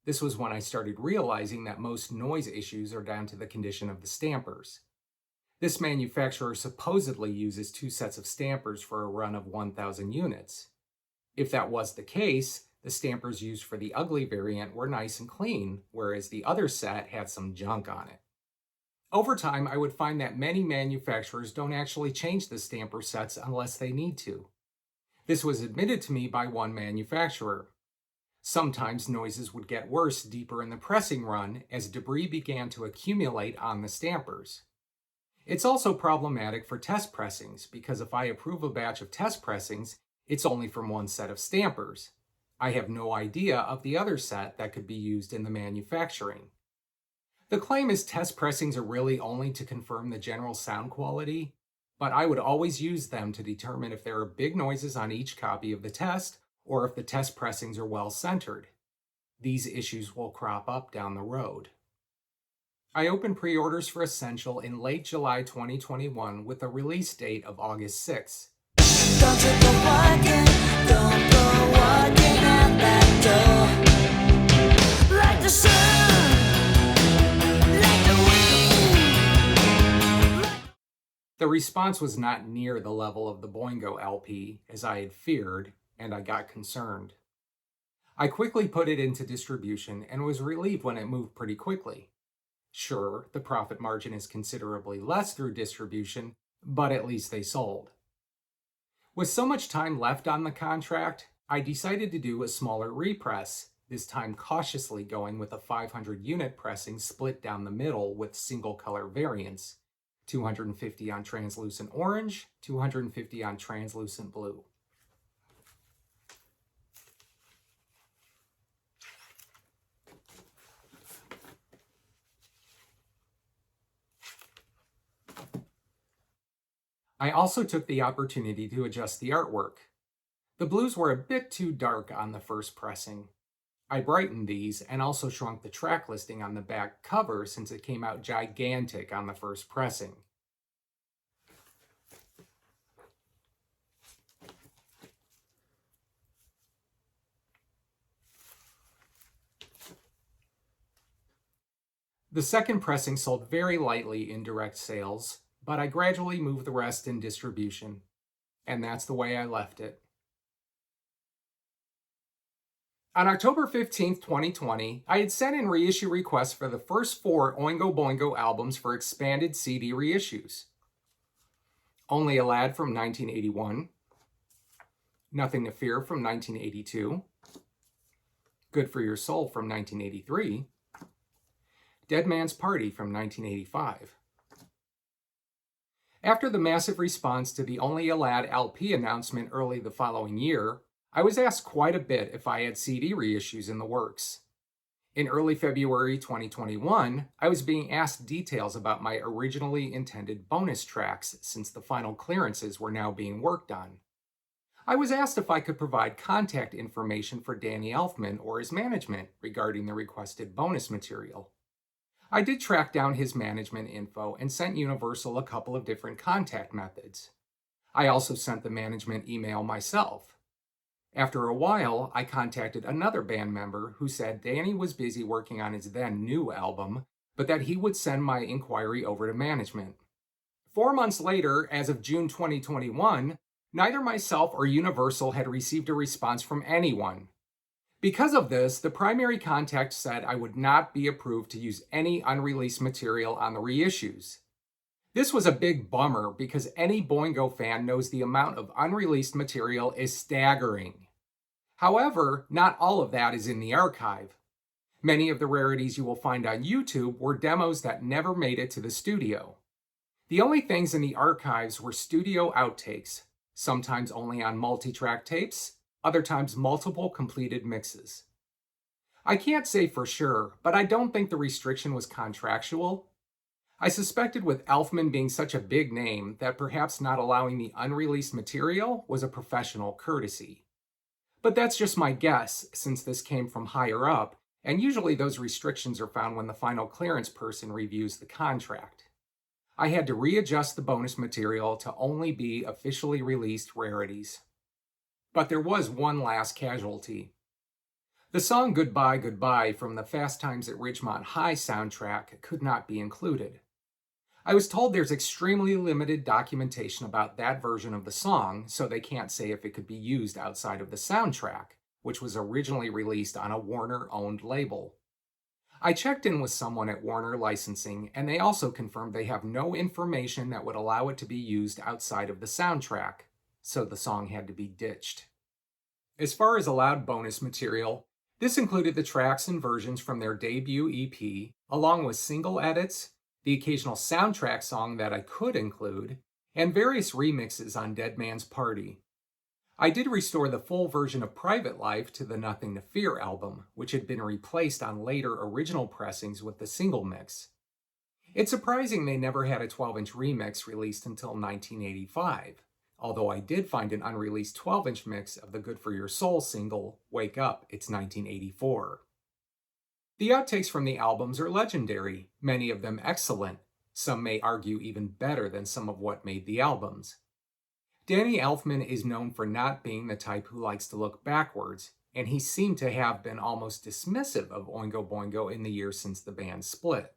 S1: This was when I started realizing that most noise issues are down to the condition of the stampers. This manufacturer supposedly uses 2 sets of stampers for a run of 1,000 units. If that was the case, the stampers used for the ugly variant were nice and clean, whereas the other set had some junk on it. Over time, I would find that many manufacturers don't actually change the stamper sets unless they need to. This was admitted to me by one manufacturer. Sometimes noises would get worse deeper in the pressing run as debris began to accumulate on the stampers. It's also problematic for test pressings because if I approve a batch of test pressings, it's only from one set of stampers. I have no idea of the other set that could be used in the manufacturing. The claim is test pressings are really only to confirm the general sound quality, but I would always use them to determine if there are big noises on each copy of the test or if the test pressings are well centered. These issues will crop up down the road. I opened pre-orders for Essential in late July 2021 with a release date of August 6th.
S3: Don't you go walking, don't go walking out that door. Like the sun, like the wind.
S1: The response was not near the level of the Boingo LP, as I had feared, and I got concerned. I quickly put it into distribution and was relieved when it moved pretty quickly. Sure, the profit margin is considerably less through distribution, but at least they sold. With so much time left on the contract, I decided to do a smaller repress, this time cautiously going with a 500 unit pressing split down the middle with single color variants, 250 on translucent orange, 250 on translucent blue. I also took the opportunity to adjust the artwork. The blues were a bit too dark on the first pressing. I brightened these and also shrunk the track listing on the back cover since it came out gigantic on the first pressing. The second pressing sold very lightly in direct sales, but I gradually moved the rest in distribution, and that's the way I left it. On October 15th, 2020, I had sent in reissue requests for the first 4 Oingo Boingo albums for expanded CD reissues. Only a Lad from 1981, Nothing to Fear from 1982, Good for Your Soul from 1983, Dead Man's Party from 1985. After the massive response to the Only a Lad LP announcement early the following year, I was asked quite a bit if I had CD reissues in the works. In early February 2021, I was being asked details about my originally intended bonus tracks since the final clearances were now being worked on. I was asked if I could provide contact information for Danny Elfman or his management regarding the requested bonus material. I did track down his management info and sent Universal a couple of different contact methods. I also sent the management email myself. After a while, I contacted another band member who said Danny was busy working on his then new album, but that he would send my inquiry over to management. 4 months later, as of June 2021, neither myself or Universal had received a response from anyone. Because of this, the primary contact said I would not be approved to use any unreleased material on the reissues. This was a big bummer because any Boingo fan knows the amount of unreleased material is staggering. However, not all of that is in the archive. Many of the rarities you will find on YouTube were demos that never made it to the studio. The only things in the archives were studio outtakes, sometimes only on multi-track tapes, other times multiple completed mixes. I can't say for sure, but I don't think the restriction was contractual. I suspected with Elfman being such a big name that perhaps not allowing the unreleased material was a professional courtesy. But that's just my guess, since this came from higher up, and usually those restrictions are found when the final clearance person reviews the contract. I had to readjust the bonus material to only be officially released rarities. But there was one last casualty. The song Goodbye, Goodbye from the Fast Times at Ridgemont High soundtrack could not be included. I was told there's extremely limited documentation about that version of the song, so they can't say if it could be used outside of the soundtrack, which was originally released on a Warner-owned label. I checked in with someone at Warner Licensing, and they also confirmed they have no information that would allow it to be used outside of the soundtrack, so the song had to be ditched. As far as allowed bonus material, this included the tracks and versions from their debut EP, along with single edits, the occasional soundtrack song that I could include, and various remixes on Dead Man's Party. I did restore the full version of Private Life to the Nothing to Fear album, which had been replaced on later original pressings with the single mix. It's surprising they never had a 12-inch remix released until 1985, although I did find an unreleased 12-inch mix of the Good for Your Soul single, Wake Up, It's 1984. The outtakes from the albums are legendary, many of them excellent. Some may argue even better than some of what made the albums. Danny Elfman is known for not being the type who likes to look backwards, and he seemed to have been almost dismissive of Oingo Boingo in the years since the band split.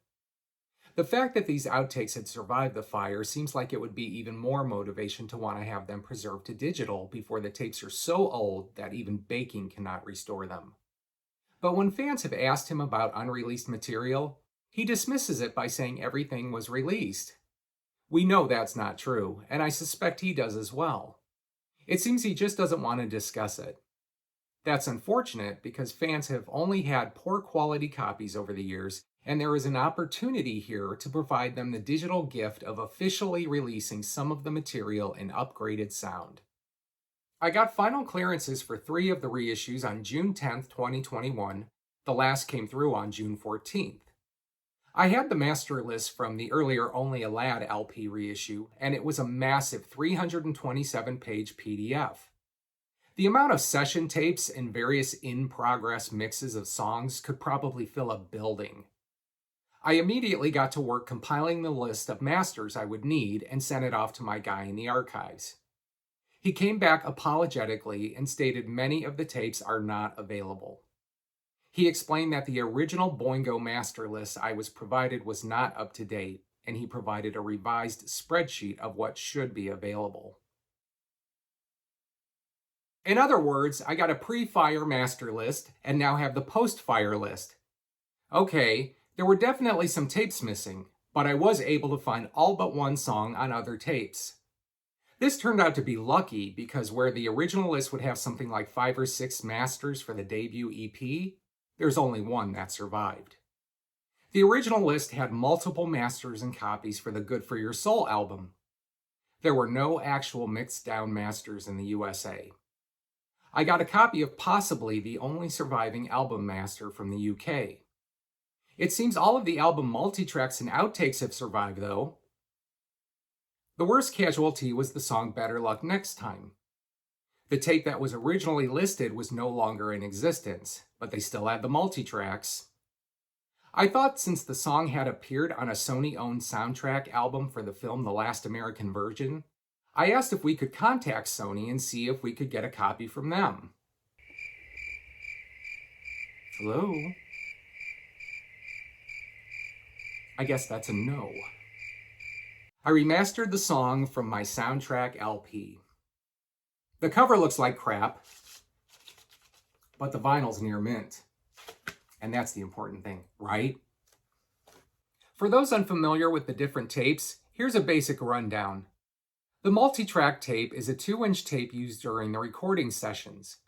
S1: The fact that these outtakes had survived the fire seems like it would be even more motivation to want to have them preserved to digital before the tapes are so old that even baking cannot restore them. But when fans have asked him about unreleased material, he dismisses it by saying everything was released. We know that's not true, and I suspect he does as well. It seems he just doesn't want to discuss it. That's unfortunate because fans have only had poor quality copies over the years, and there is an opportunity here to provide them the digital gift of officially releasing some of the material in upgraded sound. I got final clearances for 3 of the reissues on June 10th, 2021. The last came through on June 14th. I had the master list from the earlier Only a Lad LP reissue, and it was a massive 327-page PDF. The amount of session tapes and various in-progress mixes of songs could probably fill a building. I immediately got to work compiling the list of masters I would need and sent it off to my guy in the archives. He came back apologetically and stated many of the tapes are not available. He explained that the original Boingo master list I was provided was not up to date, and he provided a revised spreadsheet of what should be available. In other words, I got a pre-fire master list and now have the post-fire list. Okay, there were definitely some tapes missing, but I was able to find all but one song on other tapes. This turned out to be lucky because where the original list would have something like 5 or 6 masters for the debut EP, there's only one that survived. The original list had multiple masters and copies for the Good For Your Soul album. There were no actual mixed down masters in the USA. I got a copy of possibly the only surviving album master from the UK. It seems all of the album multitracks and outtakes have survived, though. The worst casualty was the song Better Luck Next Time. The tape that was originally listed was no longer in existence, but they still had the multitracks. I thought since the song had appeared on a Sony-owned soundtrack album for the film The Last American Virgin, I asked if we could contact Sony and see if we could get a copy from them. Hello? I guess that's a no. I remastered the song from my soundtrack LP. The cover looks like crap, but the vinyl's near mint. And that's the important thing, right? For those unfamiliar with the different tapes, here's a basic rundown. The multi-track tape is a 2-inch tape used during the recording sessions.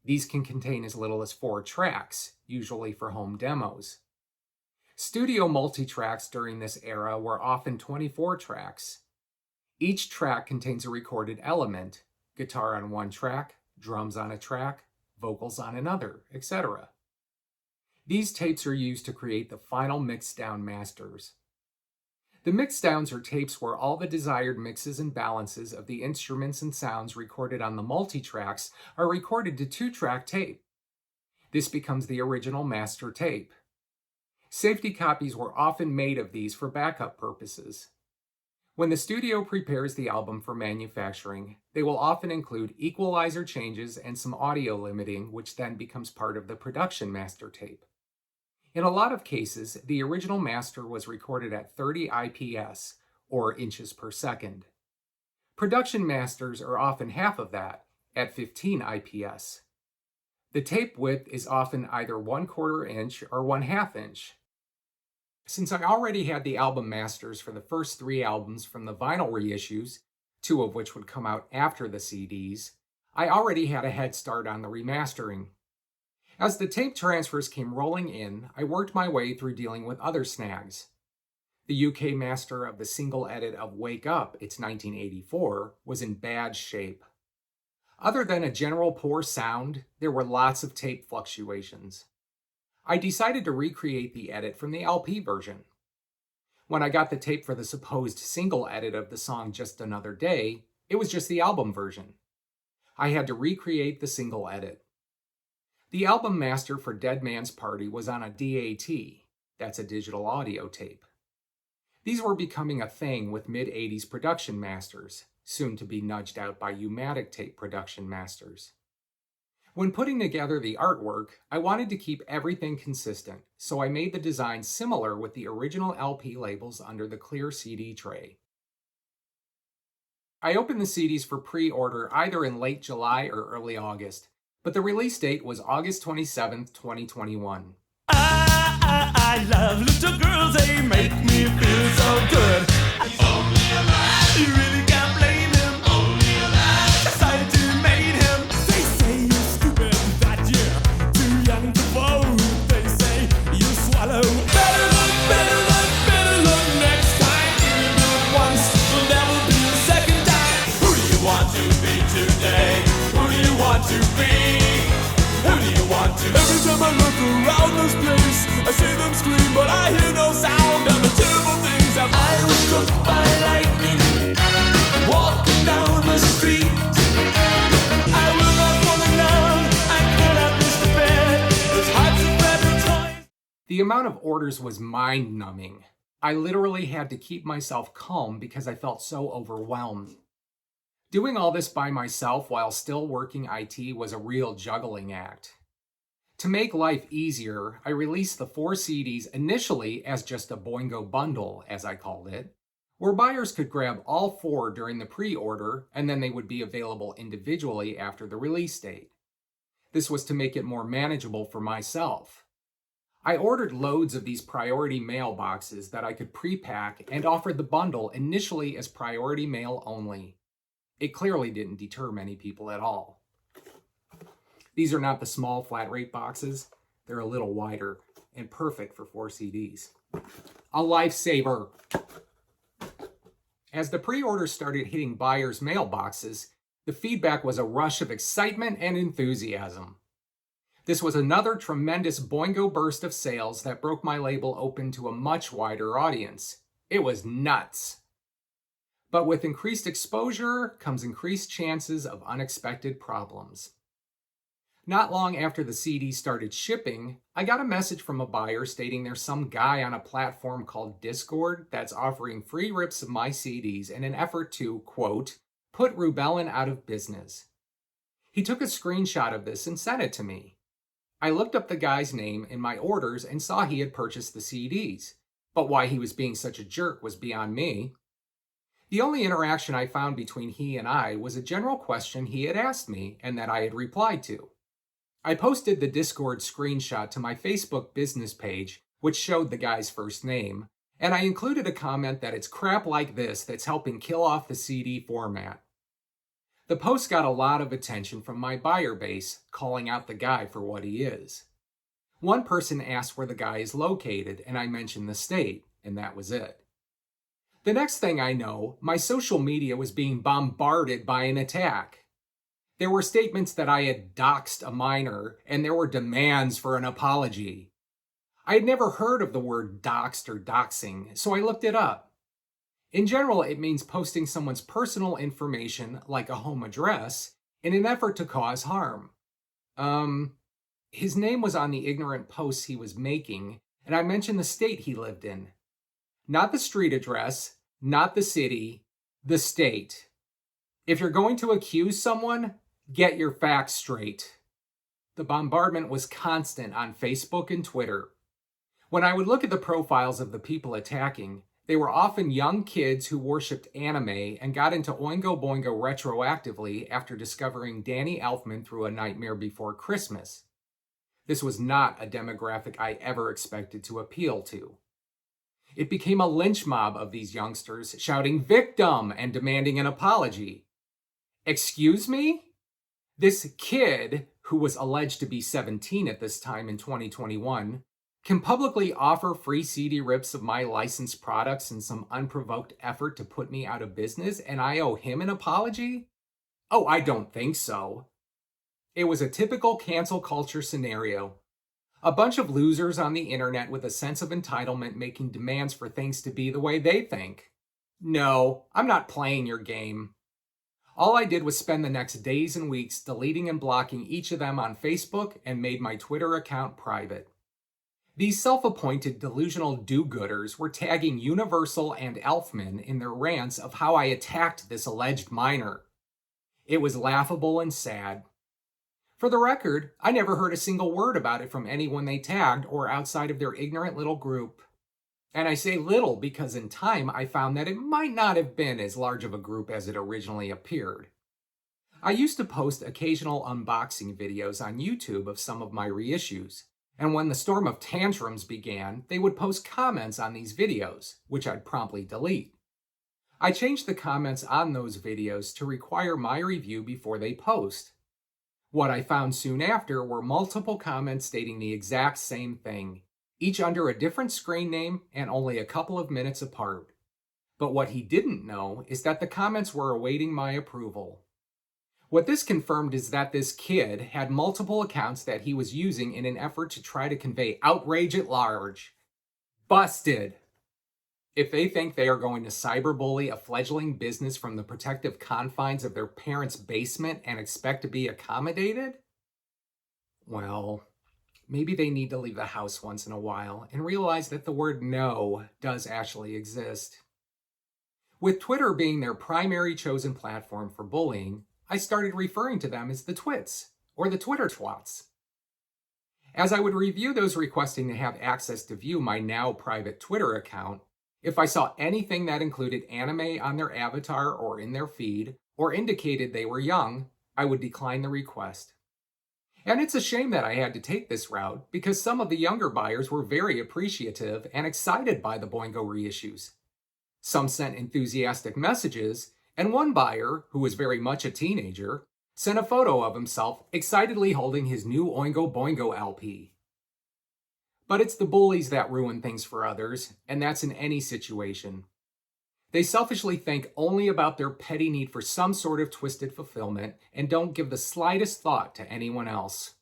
S1: These can contain as little as 4 tracks, usually for home demos. Studio multi-tracks during this era were often 24 tracks. Each track contains a recorded element, guitar on one track, drums on a track, vocals on another, etc. These tapes are used to create the final mixed-down masters. The mixed-downs are tapes where all the desired mixes and balances of the instruments and sounds recorded on the multi-tracks are recorded to 2-track tape. This becomes the original master tape. Safety copies were often made of these for backup purposes. When the studio prepares the album for manufacturing, they will often include equalizer changes and some audio limiting, which then becomes part of the production master tape. In a lot of cases, the original master was recorded at 30 IPS, or inches per second. Production masters are often half of that, at 15 IPS. The tape width is often either 1/4 inch or 1/2 inch. Since I already had the album masters for the first 3 albums from the vinyl reissues, 2 of which would come out after the CDs, I already had a head start on the remastering. As the tape transfers came rolling in, I worked my way through dealing with other snags. The UK master of the single edit of Wake Up, It's 1984, was in bad shape. Other than a general poor sound, there were lots of tape fluctuations. I decided to recreate the edit from the LP version. When I got the tape for the supposed single edit of the song Just Another Day, it was just the album version. I had to recreate the single edit. The album master for Dead Man's Party was on a DAT, that's a digital audio tape. These were becoming a thing with mid-80s production masters, soon to be nudged out by U-matic tape production masters. When putting together the artwork, I wanted to keep everything consistent, so I made the design similar with the original LP labels under the clear CD tray. I opened the CDs for pre-order either in late July or early August, but the release date was August 27th, 2021.
S2: I love little girls, they make me feel so good. Only a lie. You really can't blame him. Only a lie. Society made him. They say you're stupid that year. Too young to vote. They say you swallow. Better look next time. You do it once, will never be a second time. Who do you want to be today? Who do you want to be? Who do you want to? Every time I look around this place, I see them scream, but I hear no sound of the terrible things that I was struck by lightning, walking down the street. I will not fall down, I cannot miss the bed. There's hearts of better toys.
S1: The amount of orders was mind-numbing. I literally had to keep myself calm because I felt so overwhelmed. Doing all this by myself while still working IT was a real juggling act. To make life easier, I released the 4 CDs initially as just a Boingo bundle, as I called it, where buyers could grab all 4 during the pre-order and then they would be available individually after the release date. This was to make it more manageable for myself. I ordered loads of these priority mail boxes that I could pre-pack and offered the bundle initially as priority mail only. It clearly didn't deter many people at all. These are not the small flat rate boxes. They're a little wider and perfect for 4 CDs. A lifesaver. As the pre-orders started hitting buyers' mailboxes, the feedback was a rush of excitement and enthusiasm. This was another tremendous Boingo burst of sales that broke my label open to a much wider audience. It was nuts. But with increased exposure comes increased chances of unexpected problems. Not long after the CD started shipping, I got a message from a buyer stating there's some guy on a platform called Discord that's offering free rips of my CDs in an effort to, quote, put Rubellan out of business. He took a screenshot of this and sent it to me. I looked up the guy's name in my orders and saw he had purchased the CDs, but why he was being such a jerk was beyond me. The only interaction I found between he and I was a general question he had asked me and that I had replied to. I posted the Discord screenshot to my Facebook business page, which showed the guy's first name, and I included a comment that it's crap like this that's helping kill off the CD format. The post got a lot of attention from my buyer base, calling out the guy for what he is. One person asked where the guy is located, and I mentioned the state, and that was it. The next thing I know, my social media was being bombarded by an attack. There were statements that I had doxed a minor, and there were demands for an apology. I had never heard of the word doxed or doxing, so I looked it up. In general, it means posting someone's personal information, like a home address, in an effort to cause harm. His name was on the ignorant posts he was making, and I mentioned the state he lived in. Not the street address, not the city, the state. If you're going to accuse someone, get your facts straight. The bombardment was constant on Facebook and Twitter. When I would look at the profiles of the people attacking, they were often young kids who worshipped anime and got into Oingo Boingo retroactively after discovering Danny Elfman through A Nightmare Before Christmas. This was not a demographic I ever expected to appeal to. It became a lynch mob of these youngsters shouting "victim" and demanding an apology. Excuse me? This kid, who was alleged to be 17 at this time in 2021, can publicly offer free CD rips of my licensed products in some unprovoked effort to put me out of business, and I owe him an apology? Oh, I don't think so. It was a typical cancel culture scenario. A bunch of losers on the internet with a sense of entitlement making demands for things to be the way they think. No, I'm not playing your game. All I did was spend the next days and weeks deleting and blocking each of them on Facebook and made my Twitter account private. These self-appointed delusional do-gooders were tagging Universal and Elfman in their rants of how I attacked this alleged minor. It was laughable and sad. For the record, I never heard a single word about it from anyone they tagged or outside of their ignorant little group. And I say little because in time I found that it might not have been as large of a group as it originally appeared. I used to post occasional unboxing videos on YouTube of some of my reissues, and when the storm of tantrums began, they would post comments on these videos, which I'd promptly delete. I changed the comments on those videos to require my review before they post. What I found soon after were multiple comments stating the exact same thing, each under a different screen name and only a couple of minutes apart. But what he didn't know is that the comments were awaiting my approval. What this confirmed is that this kid had multiple accounts that he was using in an effort to try to convey outrage at large. Busted! If they think they are going to cyberbully a fledgling business from the protective confines of their parents' basement and expect to be accommodated, well, maybe they need to leave the house once in a while and realize that the word no does actually exist. With Twitter being their primary chosen platform for bullying, I started referring to them as the twits, or the Twitter twats. As I would review those requesting to have access to view my now private Twitter account, if I saw anything that included anime on their avatar or in their feed, or indicated they were young, I would decline the request. And it's a shame that I had to take this route because some of the younger buyers were very appreciative and excited by the Boingo reissues. Some sent enthusiastic messages, and one buyer, who was very much a teenager, sent a photo of himself excitedly holding his new Oingo Boingo LP. But it's the bullies that ruin things for others, and that's in any situation. They selfishly think only about their petty need for some sort of twisted fulfillment and don't give the slightest thought to anyone else.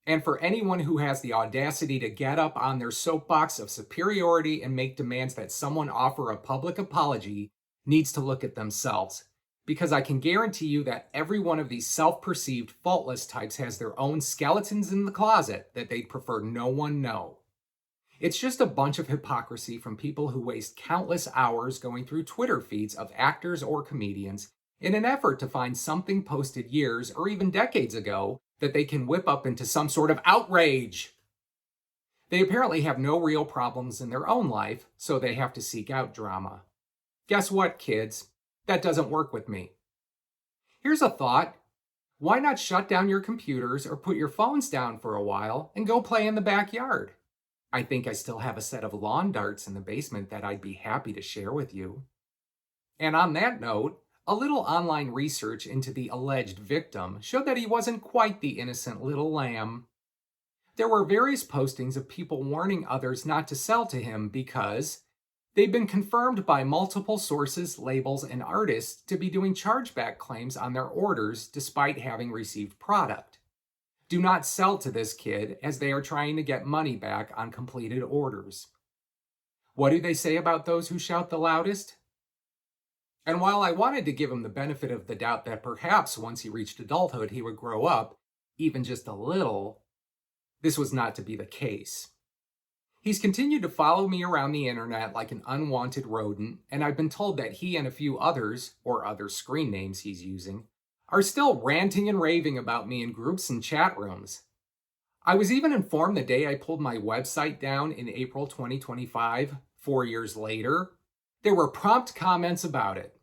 S1: And for anyone who has the audacity to get up on their soapbox of superiority and make demands that someone offer a public apology needs to look at themselves. Because I can guarantee you that every one of these self-perceived faultless types has their own skeletons in the closet that they'd prefer no one know. It's just a bunch of hypocrisy from people who waste countless hours going through Twitter feeds of actors or comedians in an effort to find something posted years or even decades ago that they can whip up into some sort of outrage. They apparently have no real problems in their own life, so they have to seek out drama. Guess what, kids? That doesn't work with me. Here's a thought. Why not shut down your computers or put your phones down for a while and go play in the backyard? I think I still have a set of lawn darts in the basement that I'd be happy to share with you. And on that note, a little online research into the alleged victim showed that he wasn't quite the innocent little lamb. There were various postings of people warning others not to sell to him because they've been confirmed by multiple sources, labels, and artists to be doing chargeback claims on their orders despite having received product. Do not sell to this kid as they are trying to get money back on completed orders. What do they say about those who shout the loudest? And while I wanted to give him the benefit of the doubt that perhaps once he reached adulthood he would grow up, even just a little, this was not to be the case. He's continued to follow me around the internet like an unwanted rodent, and I've been told that he and a few others, or other screen names he's using, are still ranting and raving about me in groups and chat rooms. I was even informed the day I pulled my website down in April 2025, 4 years later, there were prompt comments about it.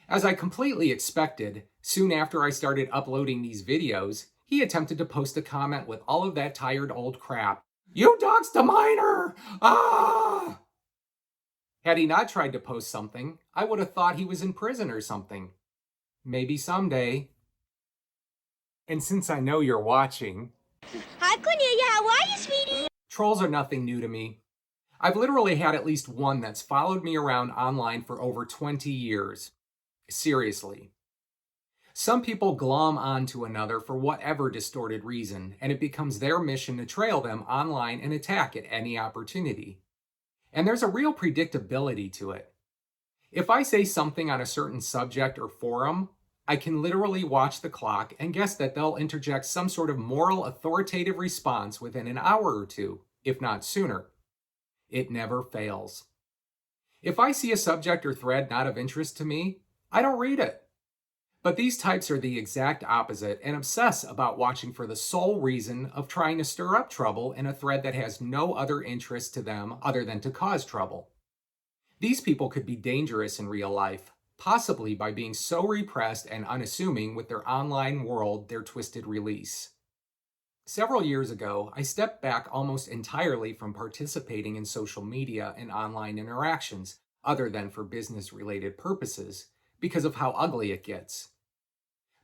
S1: As I completely expected, soon after I started uploading these videos, he attempted to post a comment with all of that tired old crap. You doxed a minor! Ah! Had he not tried to post something, I would have thought he was in prison or something. Maybe someday. And since I know you're watching...
S4: Hi, Cornelia. How are you, sweetie?
S1: Trolls are nothing new to me. I've literally had at least one that's followed me around online for over 20 years. Seriously. Some people glom onto another for whatever distorted reason, and it becomes their mission to trail them online and attack at any opportunity. And there's a real predictability to it. If I say something on a certain subject or forum, I can literally watch the clock and guess that they'll interject some sort of moral authoritative response within an hour or two, if not sooner. It never fails. If I see a subject or thread not of interest to me, I don't read it. But these types are the exact opposite and obsess about watching for the sole reason of trying to stir up trouble in a thread that has no other interest to them other than to cause trouble. These people could be dangerous in real life, possibly by being so repressed and unassuming with their online world, their twisted release. Several years ago, I stepped back almost entirely from participating in social media and online interactions, other than for business-related purposes, because of how ugly it gets.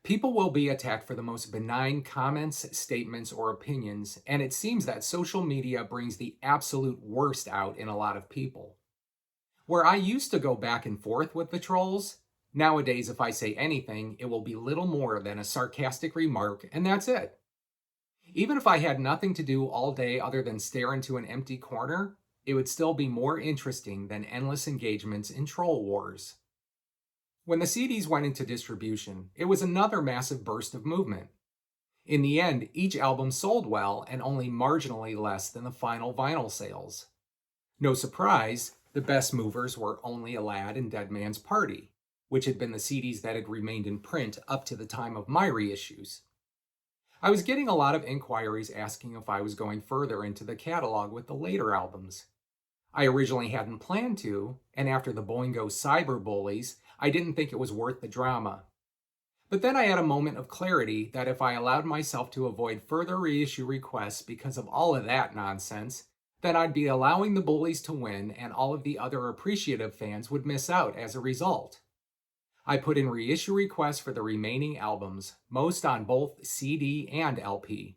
S1: People will be attacked for the most benign comments, statements, or opinions, and it seems that social media brings the absolute worst out in a lot of people. Where I used to go back and forth with the trolls, nowadays if I say anything, it will be little more than a sarcastic remark, and that's it. Even if I had nothing to do all day other than stare into an empty corner, it would still be more interesting than endless engagements in troll wars. When the CDs went into distribution, it was another massive burst of movement. In the end, each album sold well and only marginally less than the final vinyl sales. No surprise, the best movers were Only a Lad and Dead Man's Party, which had been the CDs that had remained in print up to the time of my reissues. I was getting a lot of inquiries asking if I was going further into the catalog with the later albums. I originally hadn't planned to, and after the Boingo cyber bullies, I didn't think it was worth the drama. But then I had a moment of clarity that if I allowed myself to avoid further reissue requests because of all of that nonsense, then I'd be allowing the bullies to win and all of the other appreciative fans would miss out as a result. I put in reissue requests for the remaining albums, most on both CD and LP.